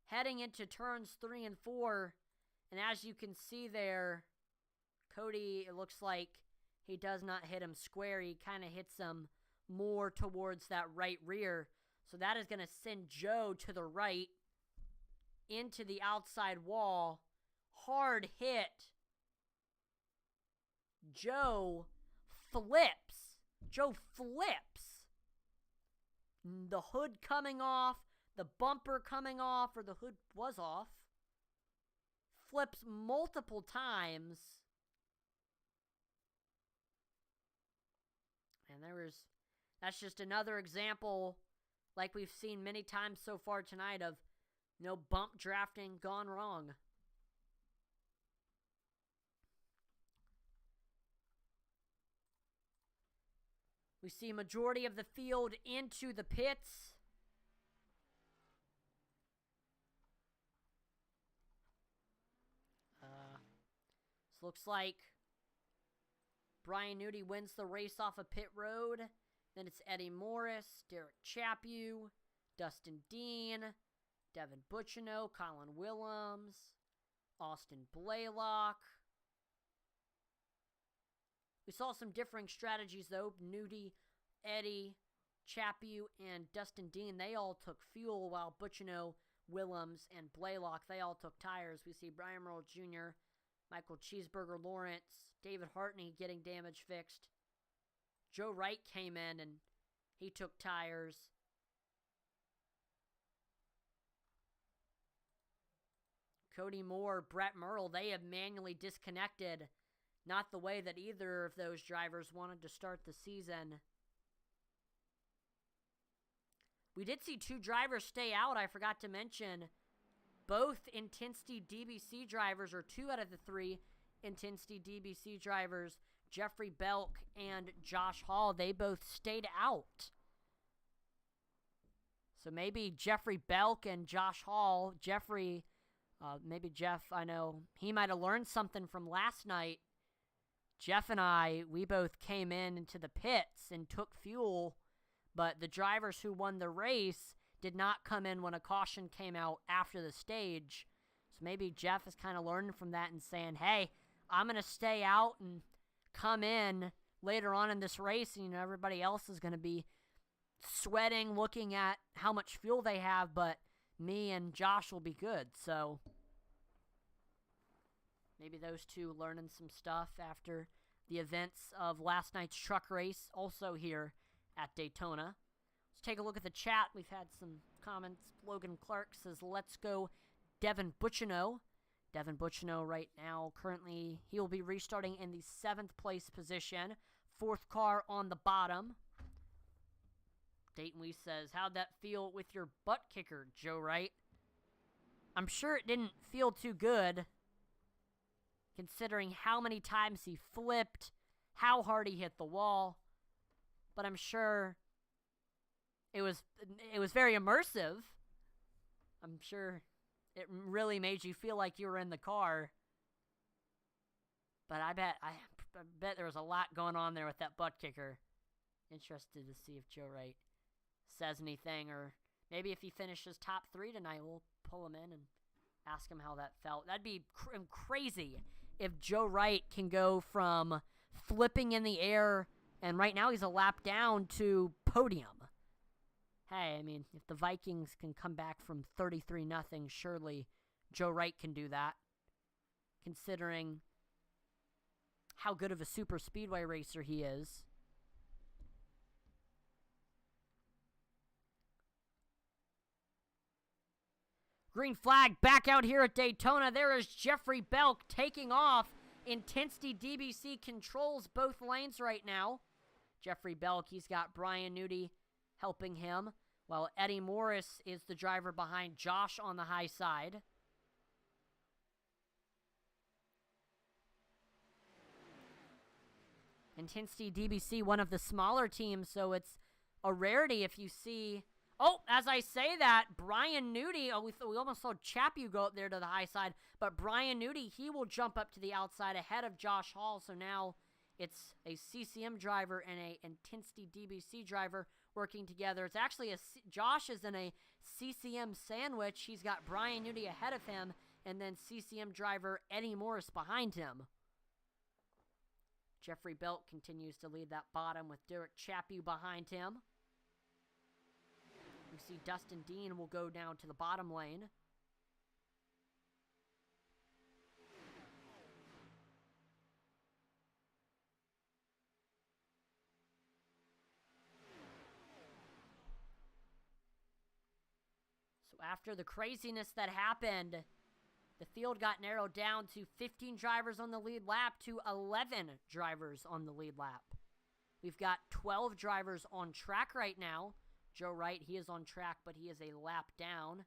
heading into turns 3 and 4. And as you can see there, Cody, it looks like he does not hit him square. He kind of hits him more towards that right rear. So that is going to send Joe to the right into the outside wall. Hard hit. Joe flips. Joe flips. The hood coming off, the bumper coming off, or the hood was off. Flips multiple times. And that's just another example, like we've seen many times so far tonight, of no bump drafting gone wrong. We see majority of the field into the pits. This looks like Brian Nudie wins the race off of pit road. Then it's Eddie Morris, Derek Chaput, Dustin Dean, Devin Butchino, Colin Willems, Austin Blaylock. We saw some differing strategies, though. Nudie, Eddie, Chaput, and Dustin Dean, they all took fuel, while Butchino, Willems, and Blaylock, they all took tires. We see Brian Merle Jr., Michael Cheeseburger Lawrence, David Hartney getting damage fixed. Joe Wright came in and he took tires. Cody Moore, Brett Merle, they have manually disconnected. Not the way that either of those drivers wanted to start the season. We did see 2 drivers stay out. I forgot to mention both Intensity DBC drivers, or 2 out of the 3 Intensity DBC drivers, Jeffrey Belk and Josh Hall, they both stayed out. So maybe Jeffrey Belk and Josh Hall, maybe Jeff, I know, he might have learned something from last night. Jeff and I, we both came into the pits and took fuel, but the drivers who won the race did not come in when a caution came out after the stage. So maybe Jeff is kind of learning from that and saying, hey, I'm going to stay out and come in later on in this race, and everybody else is going to be sweating, looking at how much fuel they have, but me and Josh will be good. So maybe those 2 learning some stuff after the events of last night's truck race, also here at Daytona. Let's take a look at the chat. We've had some comments. Logan Clark says, let's go Devin Butchino. Devin Butchino right now, currently, he will be restarting in the 7th place position. 4th car on the bottom. Dayton Weiss says, how'd that feel with your butt kicker, Joe Wright? I'm sure it didn't feel too good, considering how many times he flipped, how hard he hit the wall. But I'm sure it was very immersive. I'm sure it really made you feel like you were in the car. But I bet there was a lot going on there with that butt kicker. Interested to see if Joe Wright says anything, or maybe if he finishes top 3 tonight, we'll pull him in and ask him how that felt. That'd be crazy if Joe Wright can go from flipping in the air, and right now he's a lap down, to podium. Hey, I mean, if the Vikings can come back from 33-0, surely Joe Wright can do that, considering how good of a super speedway racer he is. Green flag back out here at Daytona. There is Jeffrey Belk taking off. Intensity DBC controls both lanes right now. Jeffrey Belk, he's got Brian Nudie helping him, while Eddie Morris is the driver behind Josh on the high side. Intensity DBC, one of the smaller teams, so it's a rarity if you see... Oh, as I say that, Brian Nudie, we almost saw Chapu go up there to the high side, but Brian Nudie, he will jump up to the outside ahead of Josh Hall, so now it's a CCM driver and a Intensity DBC driver working together. It's actually Josh is in a CCM sandwich. He's got Brian Nudie ahead of him, and then CCM driver Eddie Morris behind him. Jeffrey Belk continues to lead that bottom with Derek Chapu behind him. We see Dustin Dean will go down to the bottom lane. So after the craziness that happened, the field got narrowed down to 15 drivers on the lead lap to 11 drivers on the lead lap. We've got 12 drivers on track right now. Joe Wright, he is on track, but he is a lap down.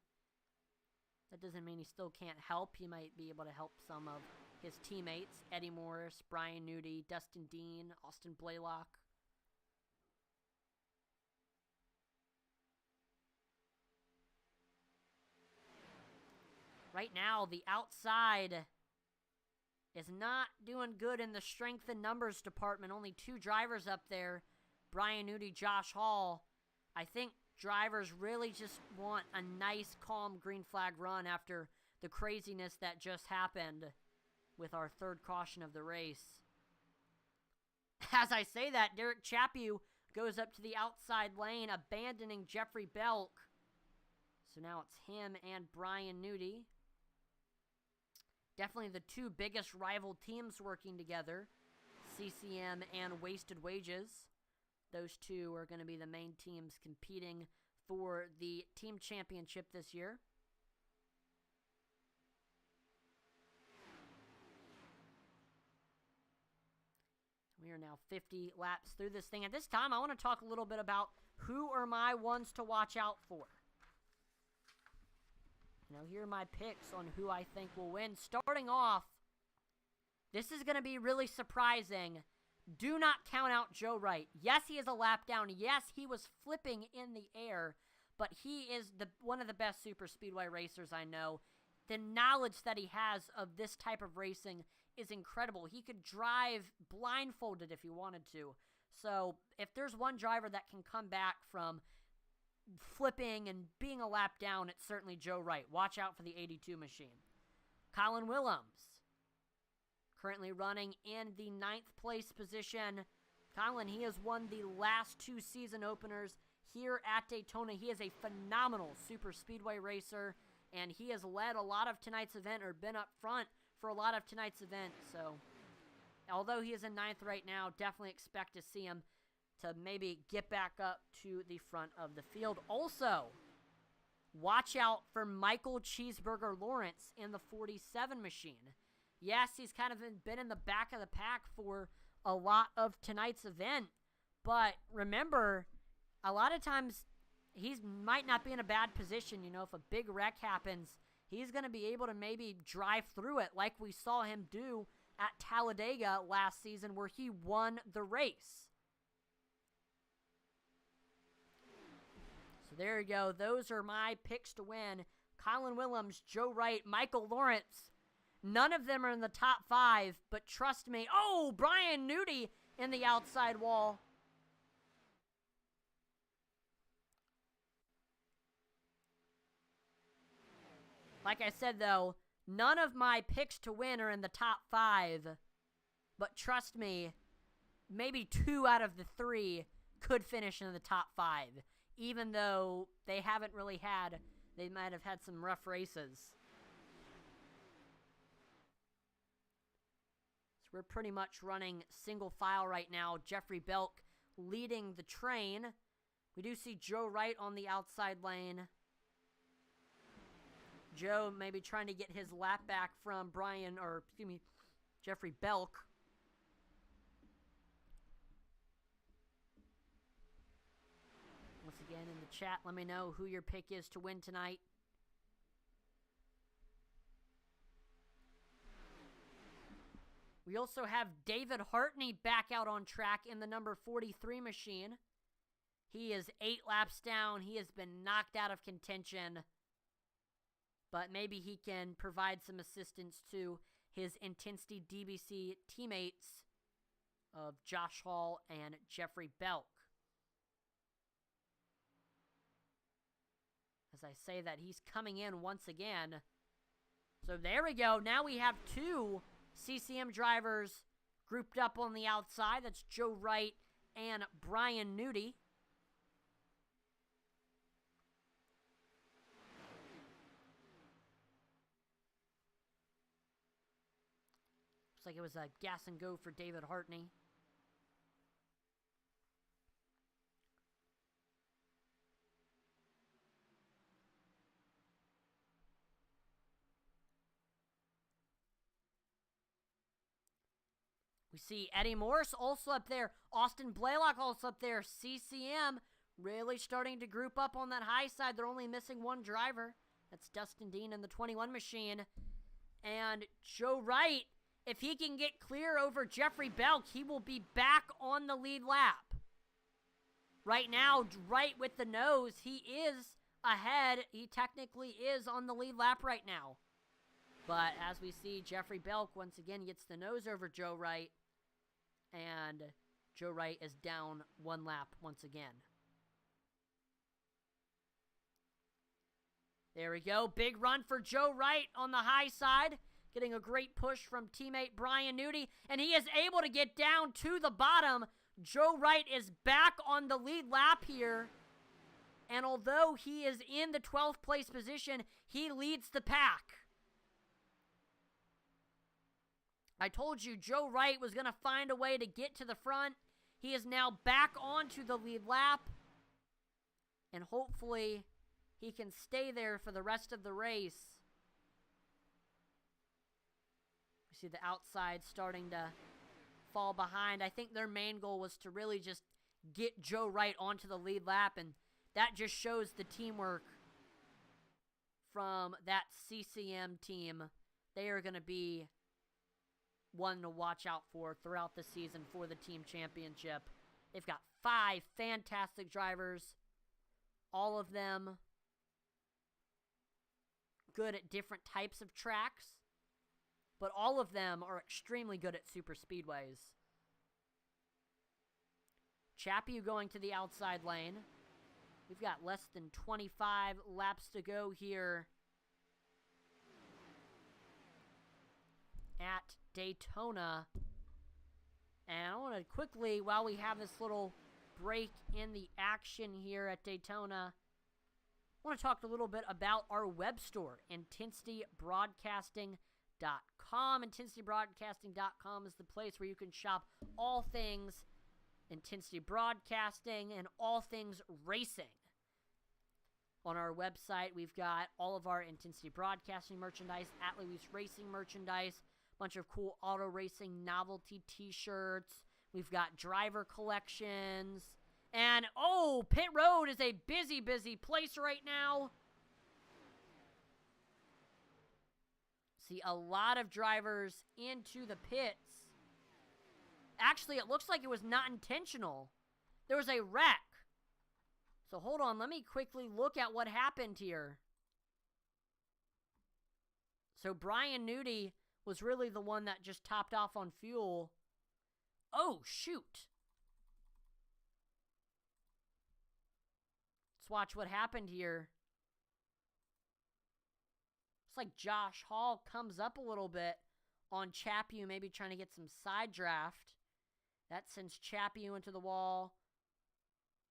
That doesn't mean he still can't help. He might be able to help some of his teammates. Eddie Morris, Brian Nudie, Dustin Dean, Austin Blaylock. Right now, the outside is not doing good in the strength and numbers department. Only 2 drivers up there, Brian Nudie, Josh Hall. I think drivers really just want a nice, calm green flag run after the craziness that just happened with our third caution of the race. As I say that, Derek Chapu goes up to the outside lane, abandoning Jeffrey Belk. So now it's him and Brian Nudie. Definitely the 2 biggest rival teams working together, CCM and Wasted Wages. Those 2 are going to be the main teams competing for the team championship this year. We are now 50 laps through this thing. At this time, I want to talk a little bit about who are my ones to watch out for. You know, here are my picks on who I think will win. Starting off, this is going to be really surprising. Do not count out Joe Wright. Yes, he is a lap down. Yes, he was flipping in the air, but he is one of the best super speedway racers I know. The knowledge that he has of this type of racing is incredible. He could drive blindfolded if he wanted to. So if there's one driver that can come back from flipping and being a lap down, it's certainly Joe Wright. Watch out for the 82 machine. Colin Willems, currently running in the 9th place position. Colin, he has won the last 2 season openers here at Daytona. He is a phenomenal super speedway racer, and he has led a lot of tonight's event, or been up front for a lot of tonight's event. So although he is in 9th right now, definitely expect to see him to maybe get back up to the front of the field. Also, watch out for Michael Cheeseburger Lawrence in the 47 machine. Yes, he's kind of been in the back of the pack for a lot of tonight's event, but remember, a lot of times he might not be in a bad position. You know, if a big wreck happens, he's going to be able to maybe drive through it like we saw him do at Talladega last season, where he won the race. So there you go. Those are my picks to win. Colin Willems, Joe Wright, Michael Lawrence. None of them are in the top 5, but trust me. Oh, Brian Newty in the outside wall. Like I said, though, none of my picks to win are in the top 5. But trust me, maybe 2 out of the 3 could finish in the top 5. Even though they haven't really had, they might have had some rough races. So we're pretty much running single file right now. Jeffrey Belk leading the train. We do see Joe Wright on the outside lane. Joe maybe trying to get his lap back from Jeffrey Belk. Once again, in the chat, let me know who your pick is to win tonight. We also have David Hartney back out on track in the number 43 machine. He is 8 laps down. He has been knocked out of contention. But maybe he can provide some assistance to his Intensity DBC teammates of Josh Hall and Jeffrey Belk. As I say that, he's coming in once again. So there we go. Now we have 2 CCM drivers grouped up on the outside. That's Joe Wright and Brian Newty. Looks like it was a gas and go for David Hartney. We see Eddie Morris also up there. Austin Blaylock also up there. CCM really starting to group up on that high side. They're only missing 1 driver. That's Dustin Dean in the 21 machine. And Joe Wright, if he can get clear over Jeffrey Belk, he will be back on the lead lap. Right now, Wright with the nose, he is ahead. He technically is on the lead lap right now. But as we see, Jeffrey Belk once again gets the nose over Joe Wright. And Joe Wright is down 1 lap once again. There we go. Big run for Joe Wright on the high side. Getting a great push from teammate Brian Newty. And he is able to get down to the bottom. Joe Wright is back on the lead lap here. And although he is in the 12th place position, he leads the pack. I told you Joe Wright was going to find a way to get to the front. He is now back onto the lead lap. And hopefully he can stay there for the rest of the race. We see the outside starting to fall behind. I think their main goal was to really just get Joe Wright onto the lead lap. And that just shows the teamwork from that CCM team. They are going to be one to watch out for throughout the season for the team championship. They've got 5 fantastic drivers. All of them good at different types of tracks. But all of them are extremely good at super speedways. Chappie going to the outside lane. We've got less than 25 laps to go here at Daytona. And I want to quickly, while we have this little break in the action here at Daytona, I want to talk a little bit about our web store, IntensityBroadcasting.com. IntensityBroadcasting.com is the place where you can shop all things Intensity Broadcasting and all things racing. On our website, we've got all of our Intensity Broadcasting merchandise, At Louis Racing merchandise, bunch of cool auto racing novelty t-shirts. We've got driver collections. And, oh, pit road is a busy, busy place right now. See a lot of drivers into the pits. Actually, it looks like it was not intentional. There was a wreck. So hold on, let me quickly look at what happened here. So Brian Newty was really the one that just topped off on fuel. Oh, shoot. Let's watch what happened here. It's like Josh Hall comes up a little bit on Chaput, maybe trying to get some side draft. That sends Chaput into the wall.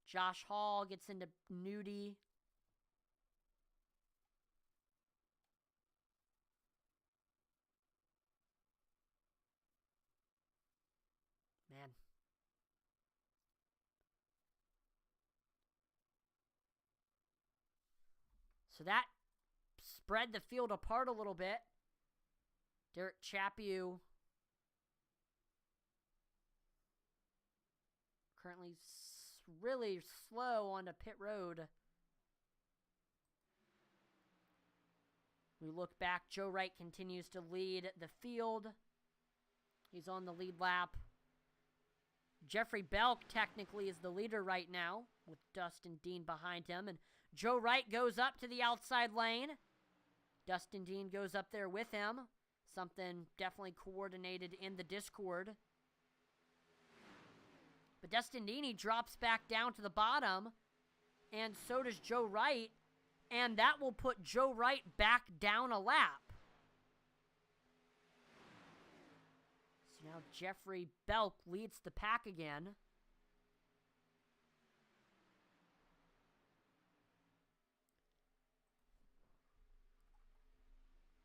Josh Hall gets into Nudie. Man. So that spread the field apart a little bit. Derek Chaput currently really slow onto pit road. We look back, Joe Wright continues to lead the field. He's on the lead lap. Jeffrey Belk technically is the leader right now, with Dustin Dean behind him. And Joe Wright goes up to the outside lane. Dustin Dean goes up there with him. Something definitely coordinated in the Discord. But Dustin Dean, he drops back down to the bottom. And so does Joe Wright. And that will put Joe Wright back down a lap. So now Jeffrey Belk leads the pack again.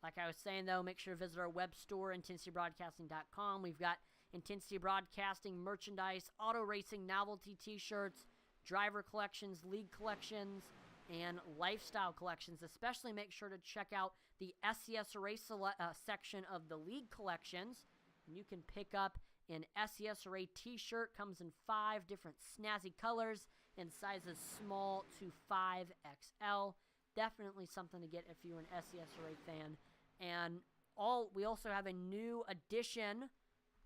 Like I was saying, though, make sure to visit our web store, intensitybroadcasting.com. We've got Intensity Broadcasting merchandise, auto racing novelty t-shirts, driver collections, league collections, and lifestyle collections. Especially make sure to check out the SCSRA section of the league collections. And you can pick up an SCSRA t-shirt. Comes in 5 different snazzy colors in sizes small to 5XL. Definitely something to get if you're an SCSRA fan. And we also have a new addition,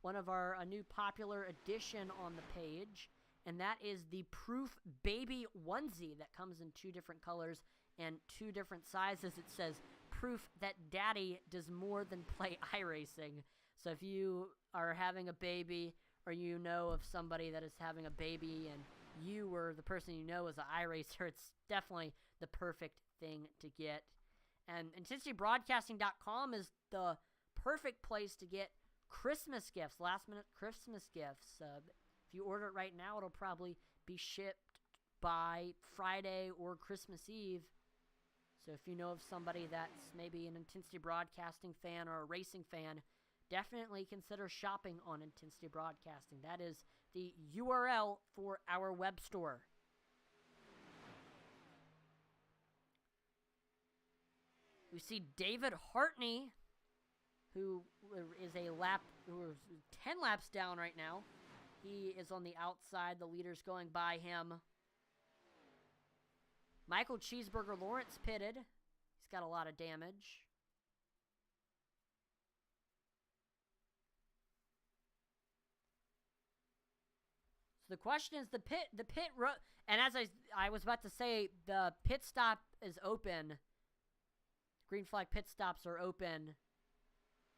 a new popular addition on the page, and that is the Proof Baby onesie that comes in 2 different colors and 2 different sizes. It says, proof that daddy does more than play iRacing. So if you are having a baby, or you know of somebody that is having a baby, and you or the person you know is an iRacer, it's definitely the perfect thing to get. And IntensityBroadcasting.com is the perfect place to get Christmas gifts, last-minute Christmas gifts. If you order it right now, it'll probably be shipped by Friday or Christmas Eve. So if you know of somebody that's maybe an Intensity Broadcasting fan or a racing fan, definitely consider shopping on Intensity Broadcasting. That is the URL for our web store. We see David Hartney, who is 10 laps down right now. He is on the outside. The leader's going by him. Michael Cheeseburger Lawrence pitted. He's got a lot of damage. So the question is the pit road, and as I was about to say, the pit stop is open. Green flag pit stops are open.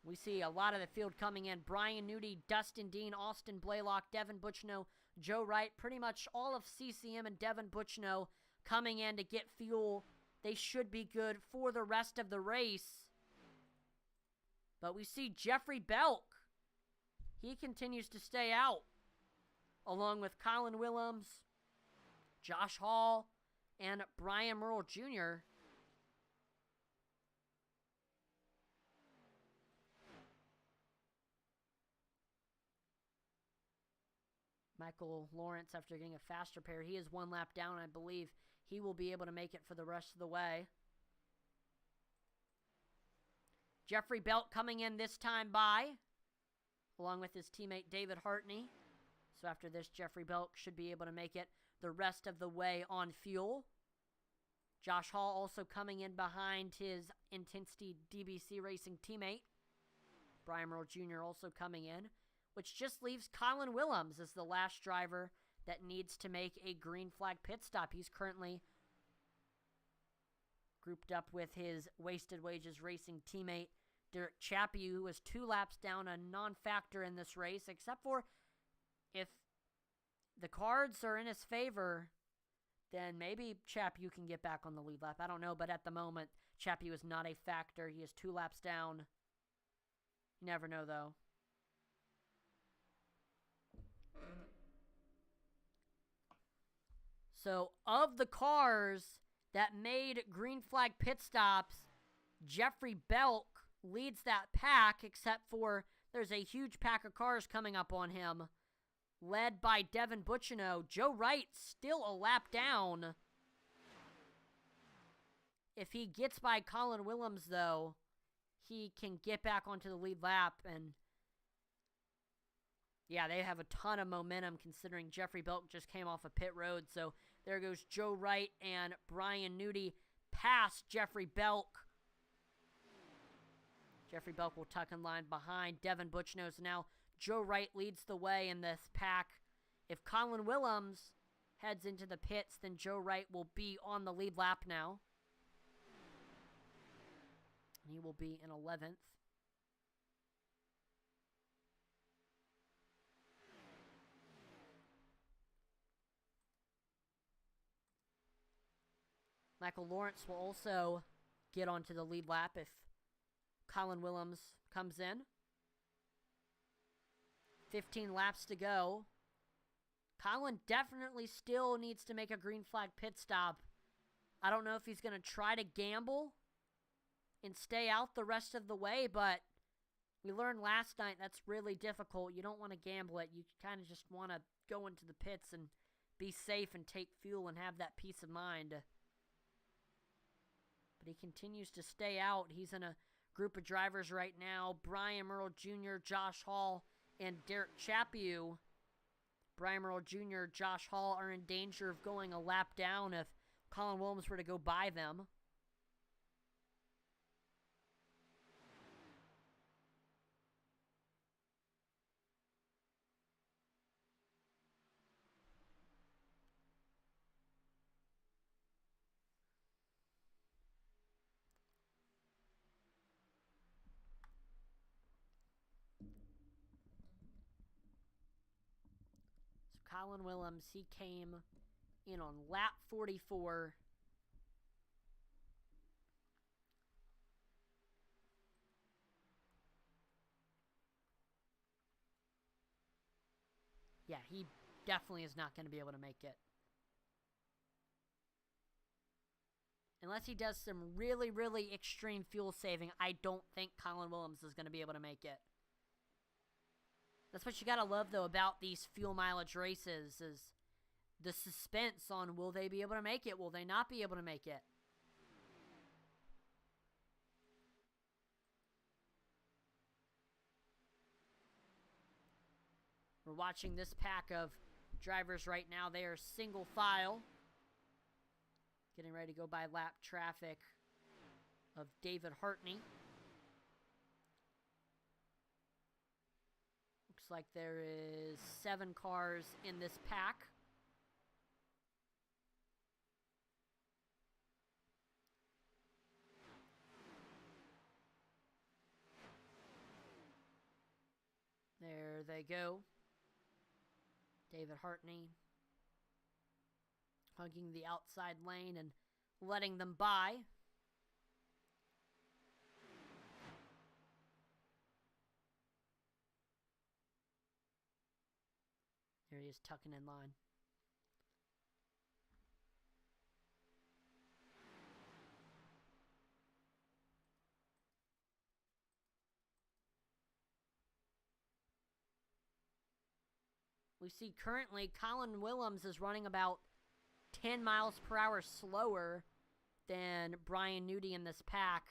We see a lot of the field coming in. Brian Nudie, Dustin Dean, Austin Blaylock, Devin Butchno, Joe Wright. Pretty much all of CCM and Devin Butchno coming in to get fuel. They should be good for the rest of the race. But we see Jeffrey Belk. He continues to stay out, along with Colin Willems, Josh Hall, and Brian Merle Jr. Michael Lawrence, after getting a faster pair, he is 1 lap down. I believe he will be able to make it for the rest of the way. Jeffrey Belk coming in this time by, along with his teammate David Hartney. So after this, Jeffrey Belk should be able to make it the rest of the way on fuel. Josh Hall also coming in behind his Intensity DBC Racing teammate. Brian Merle Jr. also coming in, which just leaves Colin Willems as the last driver that needs to make a green flag pit stop. He's currently grouped up with his Wasted Wages Racing teammate, Derek Chappie, who was 2 laps down, a non-factor in this race, except for if the cards are in his favor, then maybe Chappie can get back on the lead lap. I don't know, but at the moment, Chappie was not a factor. He is 2 laps down. You never know, though. So, of the cars that made green flag pit stops, Jeffrey Belk leads that pack, except for there's a huge pack of cars coming up on him, led by Devin Bucciano. Joe Wright still a lap down. If he gets by Colin Willems, though, he can get back onto the lead lap, and yeah, they have a ton of momentum considering Jeffrey Belk just came off a pit road. So there goes Joe Wright and Brian Nudi past Jeffrey Belk. Jeffrey Belk will tuck in line behind Devin Bucciano. So now Joe Wright leads the way in this pack. If Colin Willems heads into the pits, then Joe Wright will be on the lead lap now. And he will be in 11th. Michael Lawrence will also get onto the lead lap if Colin Willems comes in. 15 laps to go. Colin definitely still needs to make a green flag pit stop. I don't know if he's going to try to gamble and stay out the rest of the way, but we learned last night that's really difficult. You don't want to gamble it. You kind of just want to go into the pits and be safe and take fuel and have that peace of mind. But he continues to stay out. He's in a group of drivers right now. Brian Merle Jr., Josh Hall, and Derek Chappie. Brian Merle Jr., Josh Hall are in danger of going a lap down if Colin Willems were to go by them. Colin Willems, he came in on lap 44. Yeah, he definitely is not going to be able to make it. Unless he does some really, really extreme fuel saving, I don't think Colin Willems is going to be able to make it. That's what you gotta love, though, about these fuel mileage races, is the suspense on will they be able to make it, will they not be able to make it. We're watching this pack of drivers right now. They are single file, getting ready to go by lap traffic of David Hartney. Looks like there is 7 cars in this pack. There they go. David Hartney hugging the outside lane and letting them by. There he is, tucking in line. We see currently Colin Willems is running about 10 miles per hour slower than Brian Nudi in this pack.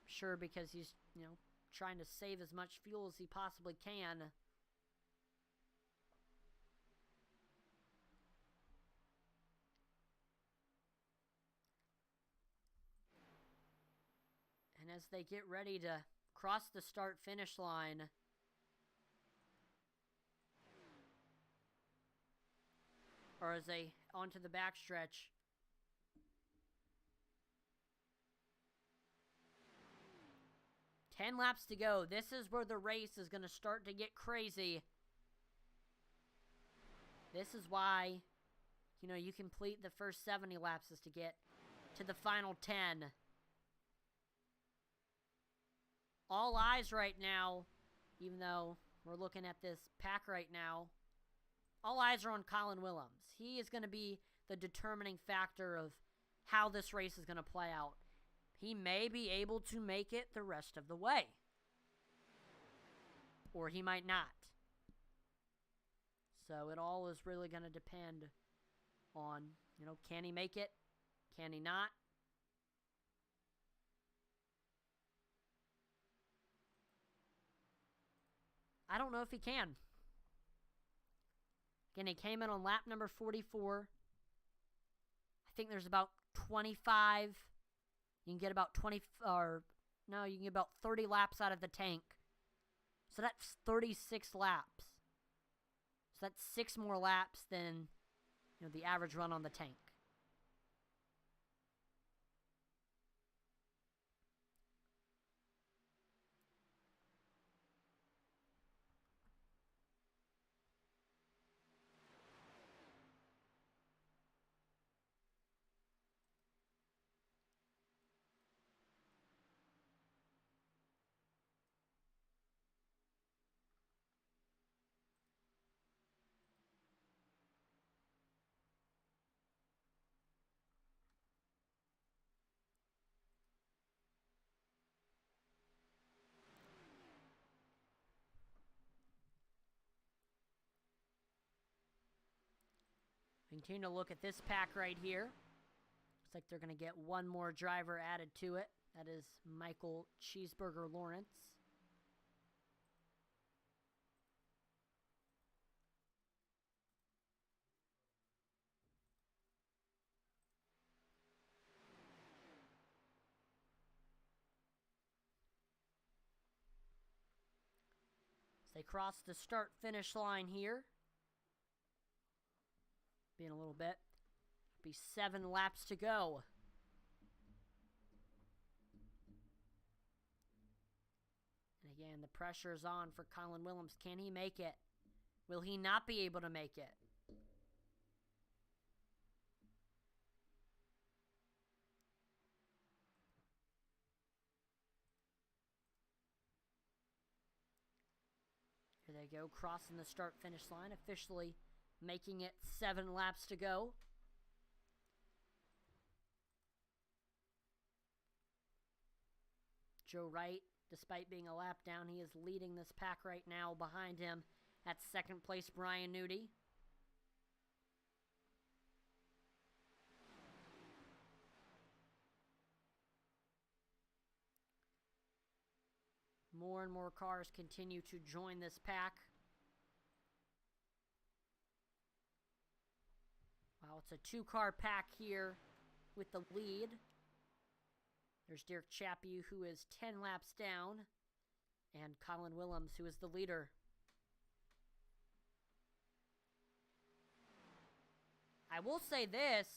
Sure, because he's, trying to save as much fuel as he possibly can. And as they get ready to cross the start-finish line, or as they onto the backstretch, 10 laps to go. This is where the race is going to start to get crazy. This is why, you know, you complete the first 70 laps is to get to the final 10. All eyes right now, even though we're looking at this pack right now, all eyes are on Colin Willems. He is going to be the determining factor of how this race is going to play out. He may be able to make it the rest of the way. Or he might not. So it all is really going to depend on, you know, can he make it? Can he not? I don't know if he can. Again, he came in on lap number 44. I think there's about 25. You can get about 20, or no, you can get about 30 laps out of the tank. So that's 36 laps. So that's 6 more laps than, you know, the average run on the tank. Continue to look at this pack right here. Looks like they're going to get one more driver added to it. That is Michael Cheeseburger Lawrence. As they cross the start-finish line here. In a little bit. Be 7 laps to go. And again, the pressure is on for Colin Willems. Can he make it? Will he not be able to make it? Here they go, crossing the start-finish line, officially making it 7 laps to go. Joe Wright, despite being a lap down, he is leading this pack right now. Behind him at second place, Brian Nudie. More and more cars continue to join this pack. Wow, it's a 2-car pack here with the lead. There's Derek Chappie, who is 10 laps down, and Colin Willems, who is the leader. I will say this,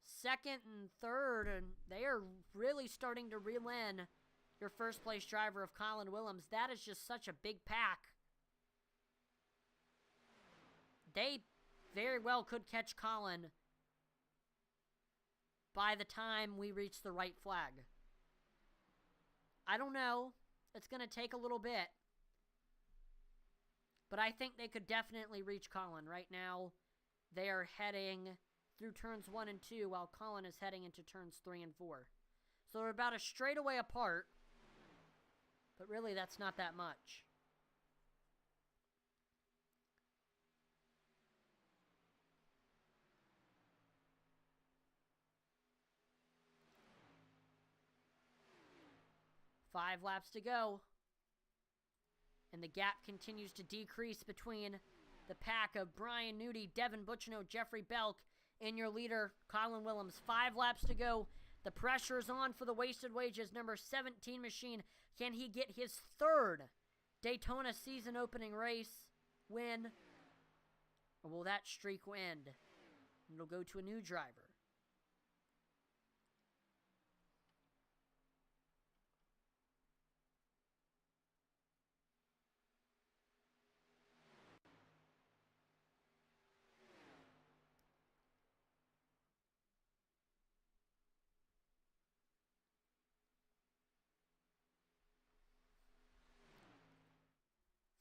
second and third, and they are really starting to reel in your first place driver of Colin Willems. That is just such a big pack. They very well could catch Colin by the time we reach the right flag. I don't know. It's going to take a little bit. But I think they could definitely reach Colin. Right now, they are heading through turns 1 and 2, while Colin is heading into turns 3 and 4. So they're about a straightaway apart. But really, that's not that much. Five laps to go. And the gap continues to decrease between the pack of Brian Nudie, Devin Butchino, Jeffrey Belk, and your leader, Colin Willems. 5 laps to go. The pressure is on for the Wasted Wages number 17 machine. Can he get his 3rd Daytona season opening race win? Or will that streak end? It'll go to a new driver.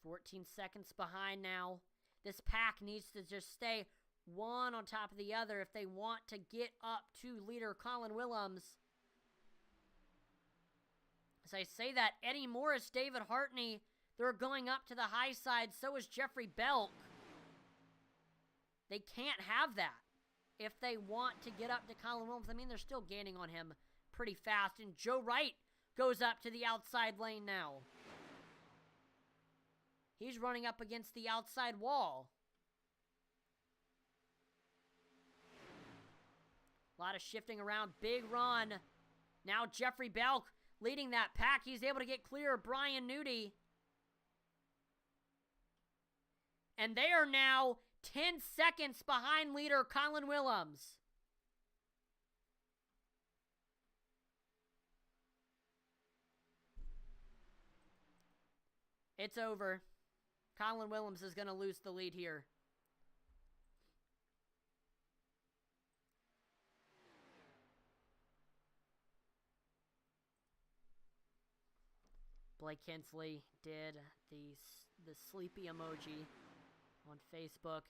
14 seconds behind now. This pack needs to just stay one on top of the other if they want to get up to leader Colin Willems. As I say that, Eddie Morris, David Hartney, they're going up to the high side. So is Jeffrey Belk. They can't have that if they want to get up to Colin Willems. I mean, they're still gaining on him pretty fast. And Joe Wright goes up to the outside lane now. He's running up against the outside wall. A lot of shifting around. Big run. Now Jeffrey Belk leading that pack. He's able to get clear of Brian Nudie. And they are now 10 seconds behind leader Colin Willems. It's over. Colin Willems is going to lose the lead here. Blake Hensley did the sleepy emoji on Facebook.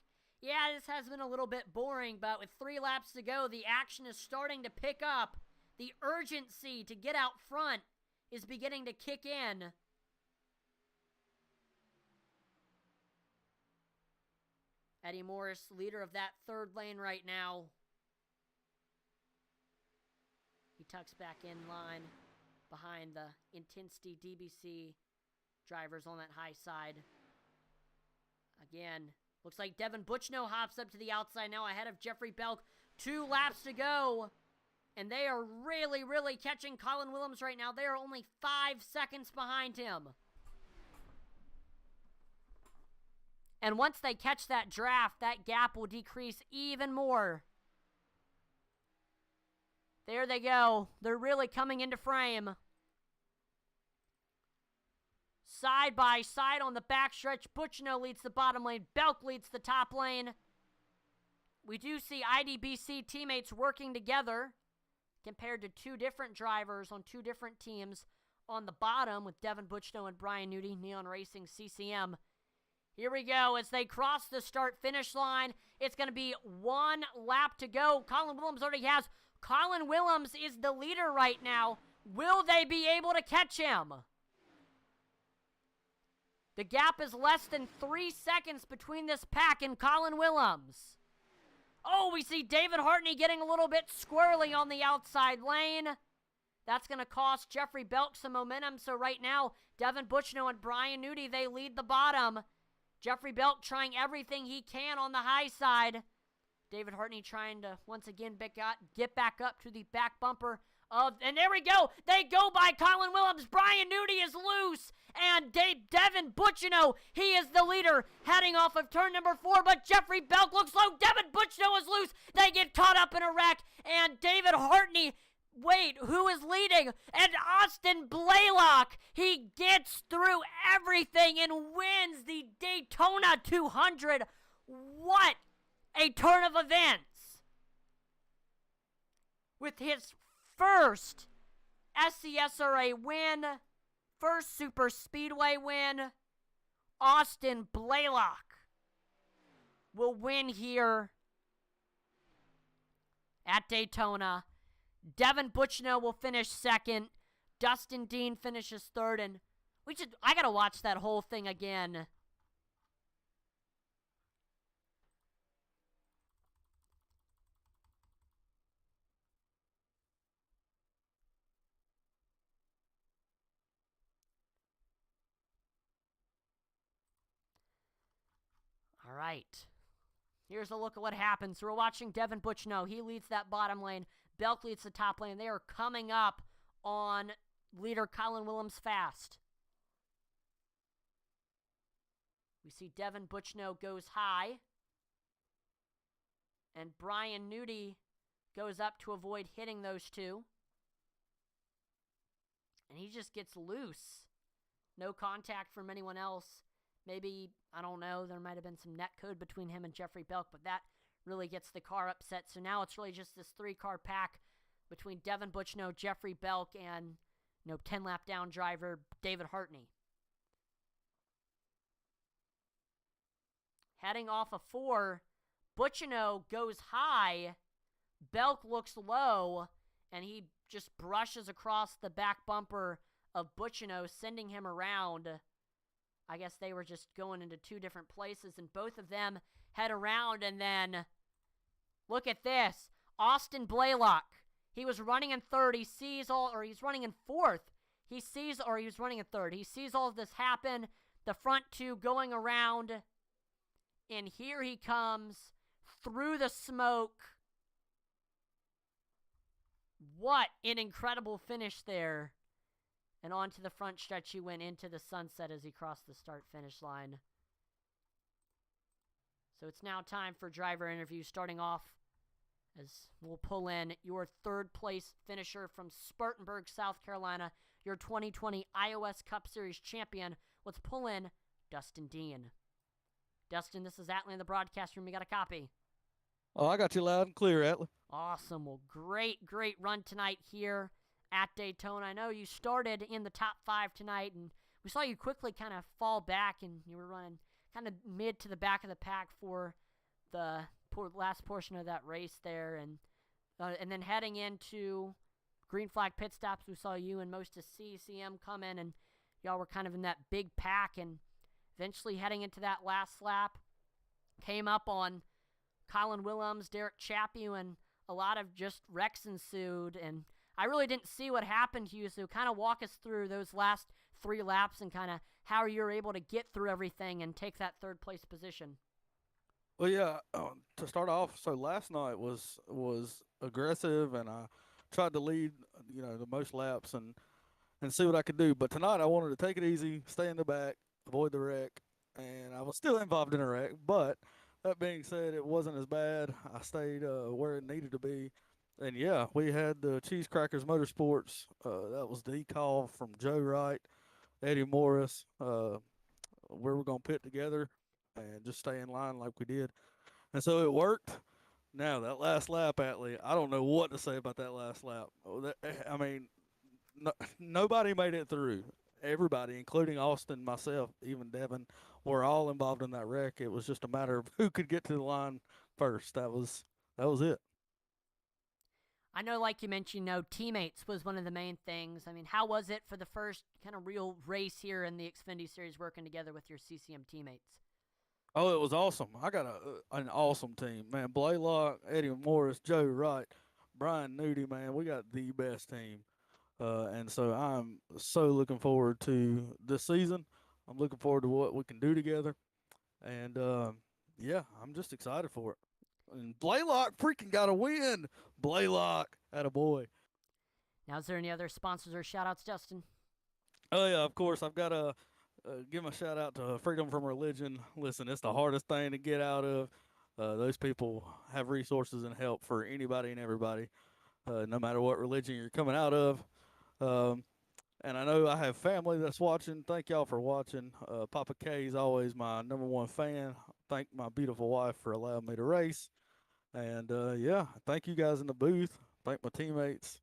Yeah, this has been a little bit boring, but with 3 laps to go, the action is starting to pick up. The urgency to get out front is beginning to kick in. Eddie Morris, leader of that third lane right now. He tucks back in line behind the Intensity DBC drivers on that high side. Again, looks like Devin Butchno hops up to the outside now ahead of Jeffrey Belk. 2 laps to go. And they are really, really catching Colin Willems right now. They are only 5 seconds behind him. And once they catch that draft, that gap will decrease even more. There they go. They're really coming into frame. Side by side on the backstretch. Butchno leads the bottom lane. Belk leads the top lane. We do see IDBC teammates working together compared to 2 different drivers on 2 different teams on the bottom with Devin Butchno and Brian Nudie, Neon Racing CCM. Here we go as they cross the start-finish line. It's going to be 1 lap to go. Colin Willems already has. Colin Willems is the leader right now. Will they be able to catch him? The gap is less than 3 seconds between this pack and Colin Willems. Oh, we see David Hartney getting a little bit squirrely on the outside lane. That's going to cost Jeffrey Belk some momentum. So right now, Devin Butchno and Brian Nudie, they lead the bottom. Jeffrey Belk trying everything he can on the high side. David Hartney trying to, once again, get back up to the back bumper of... And there we go! They go by Colin Willems. Brian Nudie is loose. And Devin Butchno, he is the leader, heading off of turn number 4. But Jeffrey Belk looks low. Devin Butchno is loose. They get caught up in a wreck. And David Hartney... Wait, who is leading? And Austin Blaylock, he gets through everything and wins the Daytona 200. What a turn of events. With his first SCSRA win, first Super Speedway win, Austin Blaylock will win here at Daytona. Devin Butchno will finish second. Dustin Dean finishes third. And I gotta watch that whole thing again. All right. Here's a look at what happens. We're watching Devin Butchno. He leads that bottom lane. Belk leads the top lane. They are coming up on leader Colin Willems fast. We see Devin Butchno goes high. And Brian Nudie goes up to avoid hitting those 2. And he just gets loose. No contact from anyone else. Maybe, I don't know, there might have been some net code between him and Jeffrey Belk, but that really gets the car upset. So now it's really just this 3-car pack between Devin Butchno, Jeffrey Belk, and 10-lap down driver David Hartney. heading off of 4. Buccino goes high. Belk looks low, and he just brushes across the back bumper of Buccino, sending him around. I guess they were just going into 2 different places, and both of them head around, and then look at this. Austin Blaylock. He was running in 3rd. He's running in 4th. He was running in 3rd. He sees all of this happen. The front 2 going around, and here he comes through the smoke. What an incredible finish there. And onto the front stretch he went into the sunset as he crossed the start-finish line. So it's now time for driver interview, starting off as we'll pull in your 3rd place finisher from Spartanburg, South Carolina, your 2020 iOS Cup Series champion. Let's pull in Dustin Dean. Dustin, this is Atlee in the broadcast room. You got a copy? Oh, I got you loud and clear, Atlee. Awesome. Well, great run tonight here at Daytona. I know you started in the top 5 tonight, and we saw you quickly kind of fall back, and you were running kind of mid to the back of the pack for the last portion of that race there, and then heading into green flag pit stops, we saw you and most of CCM come in, and y'all were kind of in that big pack, and eventually heading into that last lap, came up on Colin Willems, Derek Chappie, and a lot of just wrecks ensued, and I really didn't see what happened to you, so kind of walk us through those last 3 laps and kind of how you were able to get through everything and take that 3rd place position. Well, yeah, to start off, so last night was aggressive, and I tried to lead, the most laps and see what I could do. But tonight I wanted to take it easy, stay in the back, avoid the wreck, and I was still involved in a wreck. But that being said, it wasn't as bad. I stayed where it needed to be. And, yeah, we had the Cheese Crackers Motorsports. That was the call from Joe Wright, Eddie Morris, where we're going to pit together and just stay in line like we did. And so it worked. Now, that last lap, Atlee, I don't know what to say about that last lap. Nobody made it through. Everybody, including Austin, myself, even Devin, were all involved in that wreck. It was just a matter of who could get to the line first. That was it. I know, like you mentioned, teammates was one of the main things. I mean, how was it for the first kind of real race here in the Xfinity Series working together with your CCM teammates? Oh, it was awesome. I got an awesome team, man. Blaylock, Eddie Morris, Joe Wright, Brian Nudie, man. We got the best team. And so I'm so looking forward to this season. I'm looking forward to what we can do together. And, yeah, I'm just excited for it. And Blaylock freaking got a win. Blaylock, attaboy. Now, is there any other sponsors or shout-outs, Dustin? Oh, yeah, of course. I've got to give a shout-out to Freedom from Religion. Listen, it's the hardest thing to get out of. Those people have resources and help for anybody and everybody, no matter what religion you're coming out of. And I know I have family that's watching. Thank y'all for watching. Papa K is always my #1 fan. Thank my beautiful wife for allowing me to race. And, yeah, thank you guys in the booth. Thank my teammates.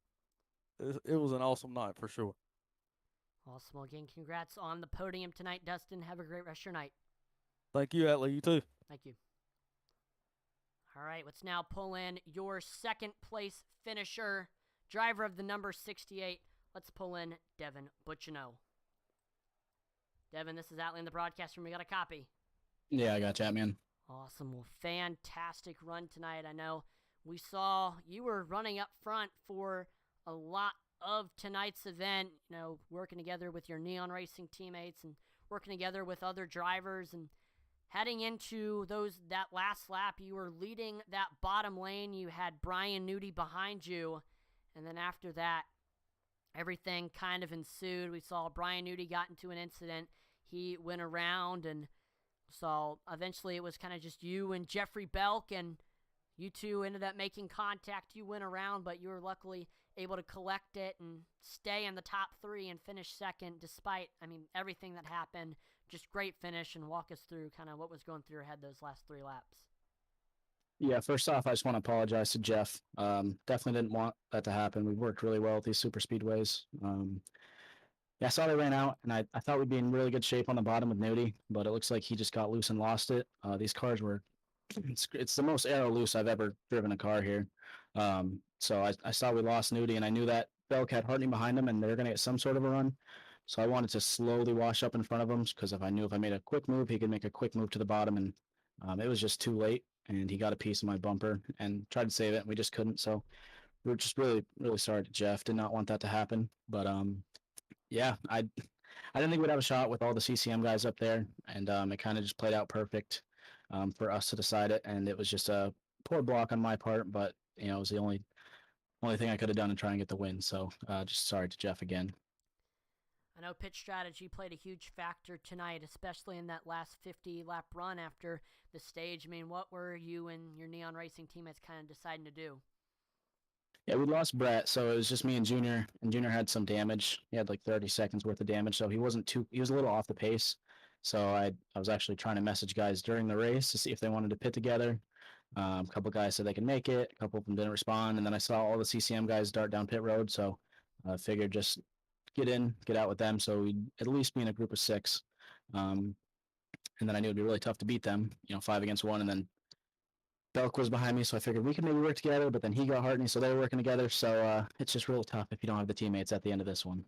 It was an awesome night for sure. Awesome. Well, again, congrats on the podium tonight, Dustin. Have a great rest of your night. Thank you, Atlee. You too. Thank you. All right, let's now pull in your 2nd place finisher, driver of the number 68. Let's pull in Devin Buccino. Devin, this is Atlee in the broadcast room. We got a copy. Yeah, I got you, man. Awesome. Well, fantastic run tonight. I know we saw you were running up front for a lot of tonight's event, working together with your Neon Racing teammates and working together with other drivers, and heading into that last lap, you were leading that bottom lane. You had Brian Nudie behind you, and then after that, everything kind of ensued. We saw Brian Nudie got into an incident. He went around, and so eventually it was kind of just you and Jeffrey Belk, and you two ended up making contact. You went around, but you were luckily able to collect it and stay in the top 3 and finish 2nd despite, everything that happened. Just great finish, and walk us through kind of what was going through your head those last 3 laps. Yeah, first off, I just want to apologize to Jeff. Definitely didn't want that to happen. We've worked really well with these super speedways. Yeah, I saw they ran out, and I thought we'd be in really good shape on the bottom with Nudie, but it looks like he just got loose and lost it. These cars were, it's the most aero loose I've ever driven a car here. So I saw we lost Nudie, and I knew that Belk had Hartney behind him, and they're going to get some sort of a run. So I wanted to slowly wash up in front of him because if I made a quick move, he could make a quick move to the bottom, and it was just too late. And he got a piece of my bumper and tried to save it, and we just couldn't. So we are just really, really sorry to Jeff. Did not want that to happen, but yeah, I didn't think we'd have a shot with all the CCM guys up there, and it kind of just played out perfect for us to decide it. And it was just a poor block on my part, but it was the only thing I could have done to try and get the win. So just sorry to Jeff again. I know pitch strategy played a huge factor tonight, especially in that last 50-lap run after the stage. I mean, what were you and your Neon Racing teammates kind of deciding to do? Yeah, we lost Brett, so it was just me and Junior, and Junior had some damage. He had like 30 seconds worth of damage, so he was a little off the pace. So I was actually trying to message guys during the race to see if they wanted to pit together. A couple guys said they could make it. A couple of them didn't respond, and then I saw all the CCM guys dart down pit road, so I figured just get in, get out with them, so we'd at least be in a group of 6. And then I knew it'd be really tough to beat them, 5 against 1, and then Belk was behind me, so I figured we could maybe work together, but then he got Hartney, so they were working together. So it's just real tough if you don't have the teammates at the end of this one.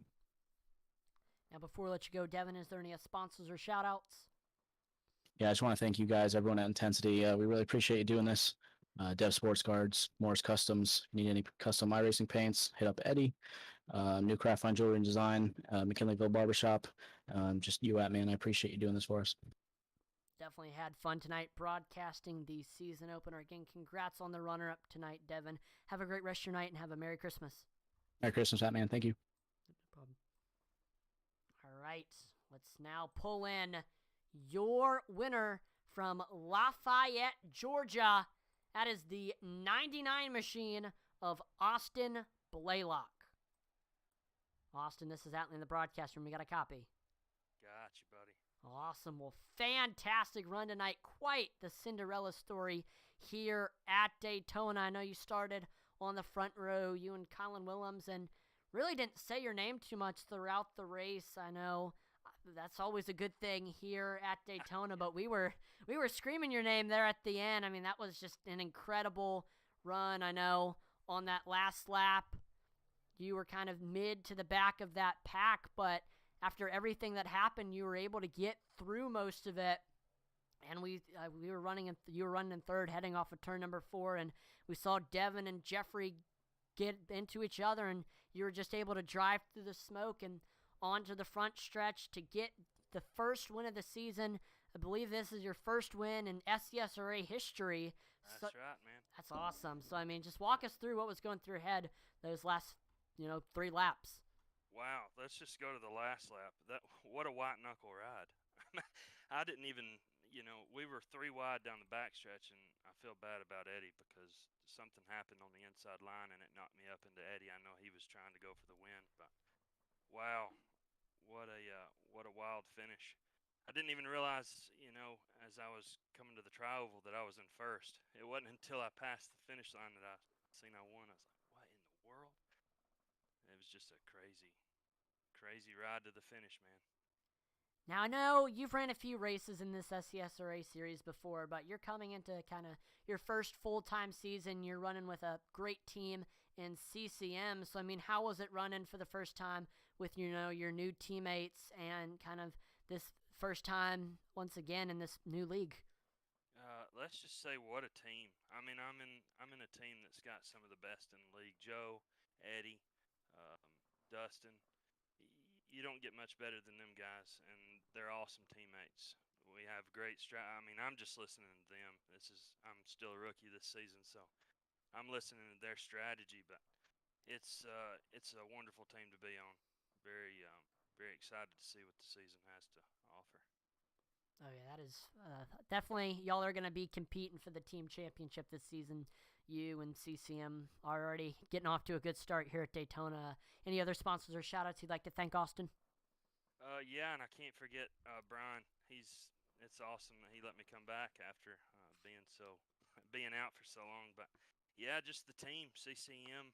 Now, before we let you go, Devin, is there any sponsors or shout-outs? Yeah, I just want to thank you guys, everyone at Intensity. We really appreciate you doing this. Dev Sports Cards, Morris Customs. If you need any custom iRacing paints, hit up Eddie. New Craft Fine Jewelry and Design, McKinleyville Barbershop. Just you at man. I appreciate you doing this for us. Definitely had fun tonight broadcasting the season opener. Again, congrats on the runner-up tonight, Devin. Have a great rest of your night and have a Merry Christmas. Merry Christmas, Batman. Thank you. No problem. All right, let's now pull in your winner from Lafayette, Georgia. That is the 99 machine of Austin Blaylock. Austin, this is Atlee in the broadcast room. We got a copy. Gotcha, buddy. Awesome. Well, fantastic run tonight. Quite the Cinderella story here at Daytona. I know you started on the front row, you and Colin Willems, and really didn't say your name too much throughout the race. I know that's always a good thing here at Daytona, but we were screaming your name there at the end. I mean, that was just an incredible run. I know on that last lap, you were kind of mid to the back of that pack, but after everything that happened, you were able to get through most of it. And you were running in third, heading off of turn number 4, and we saw Devin and Jeffrey get into each other, and you were just able to drive through the smoke and onto the front stretch to get the first win of the season. I believe this is your first win in SCSRA history. That's right, man. That's awesome. So, I mean, just walk us through what was going through your head those last, 3 laps. Wow, let's just go to the last lap. What a white knuckle ride. I didn't even, we were 3 wide down the backstretch, and I feel bad about Eddie because something happened on the inside line and it knocked me up into Eddie. I know he was trying to go for the win, but wow, what a wild finish. I didn't even realize, as I was coming to the tri-oval that I was in first. It wasn't until I passed the finish line that I seen I won. I was like, what in the world? It was just a crazy ride to the finish, man. Now, I know you've ran a few races in this SCSRA series before, but you're coming into kind of your first full-time season. You're running with a great team in CCM. So, I mean, how was it running for the first time with, your new teammates and kind of this first time, once again, in this new league? Let's just say what a team. I mean, I'm in a team that's got some of the best in the league. Joe, Eddie, Dustin. You don't get much better than them guys, and they're awesome teammates. We have great I mean, I'm just listening to them. I'm still a rookie this season, so I'm listening to their strategy. But it's a wonderful team to be on. Very excited to see what the season has to offer. Oh yeah, that is definitely. Y'all are going to be competing for the team championship this season. You and CCM are already getting off to a good start here at Daytona. Any other sponsors or shout-outs you'd like to thank, Austin? Yeah, and I can't forget Brian. It's awesome that he let me come back after being out for so long. But yeah, just the team, CCM,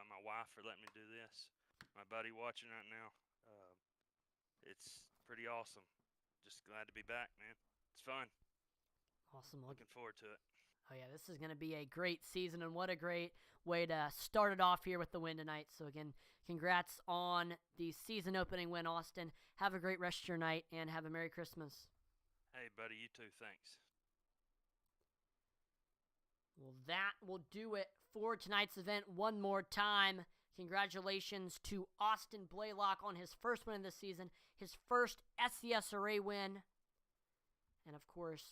my wife for letting me do this, my buddy watching right now. it's pretty awesome. Just glad to be back, man. It's fun. Awesome. Looking forward to it. Oh, yeah, this is going to be a great season, and what a great way to start it off here with the win tonight. So, again, congrats on the season opening win, Austin. Have a great rest of your night, and have a Merry Christmas. Hey, buddy, you too. Thanks. Well, that will do it for tonight's event one more time. Congratulations to Austin Blaylock on his first win of the season, his first SCSRA win. And, of course,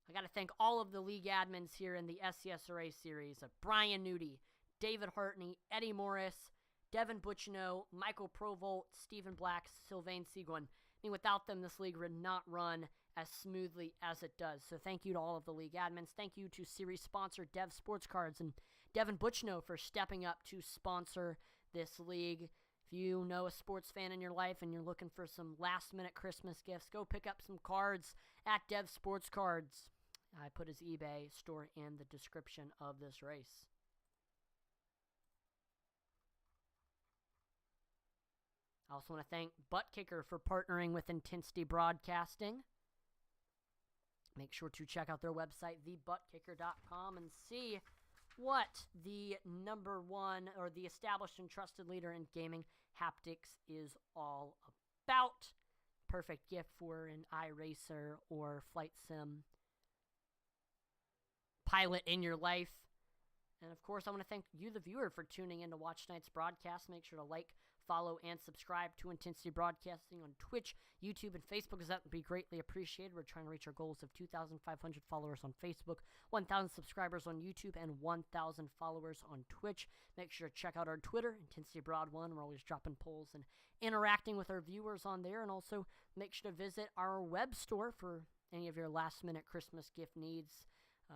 I got to thank all of the league admins here in the SCSRA series of Brian Nudie, David Hartney, Eddie Morris, Devin Butchino, Michael Provolt, Stephen Black, Sylvain Seguin. I mean, without them, this league would not run as smoothly as it does. So thank you to all of the league admins. Thank you to series sponsor Dev Sports Cards and Devin Butchino for stepping up to sponsor this league. If you know a sports fan in your life and you're looking for some last-minute Christmas gifts, go pick up some cards at Dev Sports Cards. I put his eBay store in the description of this race. I also want to thank Butt Kicker for partnering with Intensity Broadcasting. Make sure to check out their website, thebuttkicker.com, and see what the number one or the established and trusted leader in gaming haptics is all about. Perfect gift for an iRacer or flight sim pilot in your life. And of course, I want to thank you, the viewer, for tuning in to watch tonight's broadcast. Make sure to like, follow, and subscribe to Intensity Broadcasting on Twitch, YouTube, and Facebook, because that would be greatly appreciated. We're trying to reach our goals of 2,500 followers on Facebook, 1,000 subscribers on YouTube, and 1,000 followers on Twitch. Make sure to check out our Twitter, Intensity Broad 1. We're always dropping polls and interacting with our viewers on there. And also, make sure to visit our web store for any of your last-minute Christmas gift needs.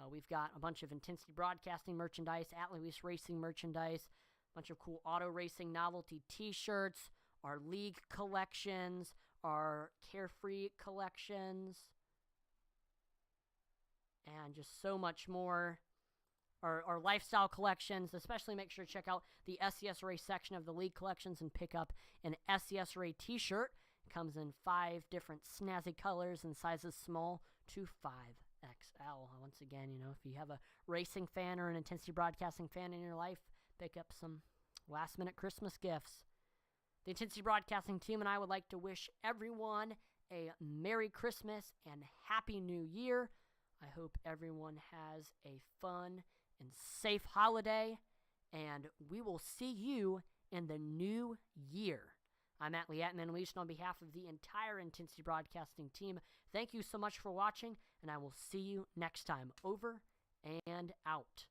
We've got a bunch of Intensity Broadcasting merchandise, At Racing merchandise, a bunch of cool auto racing novelty t-shirts, our league collections, our Carefree collections, and just so much more. Our lifestyle collections, especially make sure to check out the SCSRA section of the league collections and pick up an SCSRA t-shirt. It comes in 5 different snazzy colors and sizes small to 5XL. Once again, if you have a racing fan or an Intensity Broadcasting fan in your life, pick up some last-minute Christmas gifts. The Intensity Broadcasting team and I would like to wish everyone a Merry Christmas and Happy New Year. I hope everyone has a fun and safe holiday, and we will see you in the new year. I'm Matt Liatman, unleashed on behalf of the entire Intensity Broadcasting team. Thank you so much for watching, and I will see you next time. Over and out.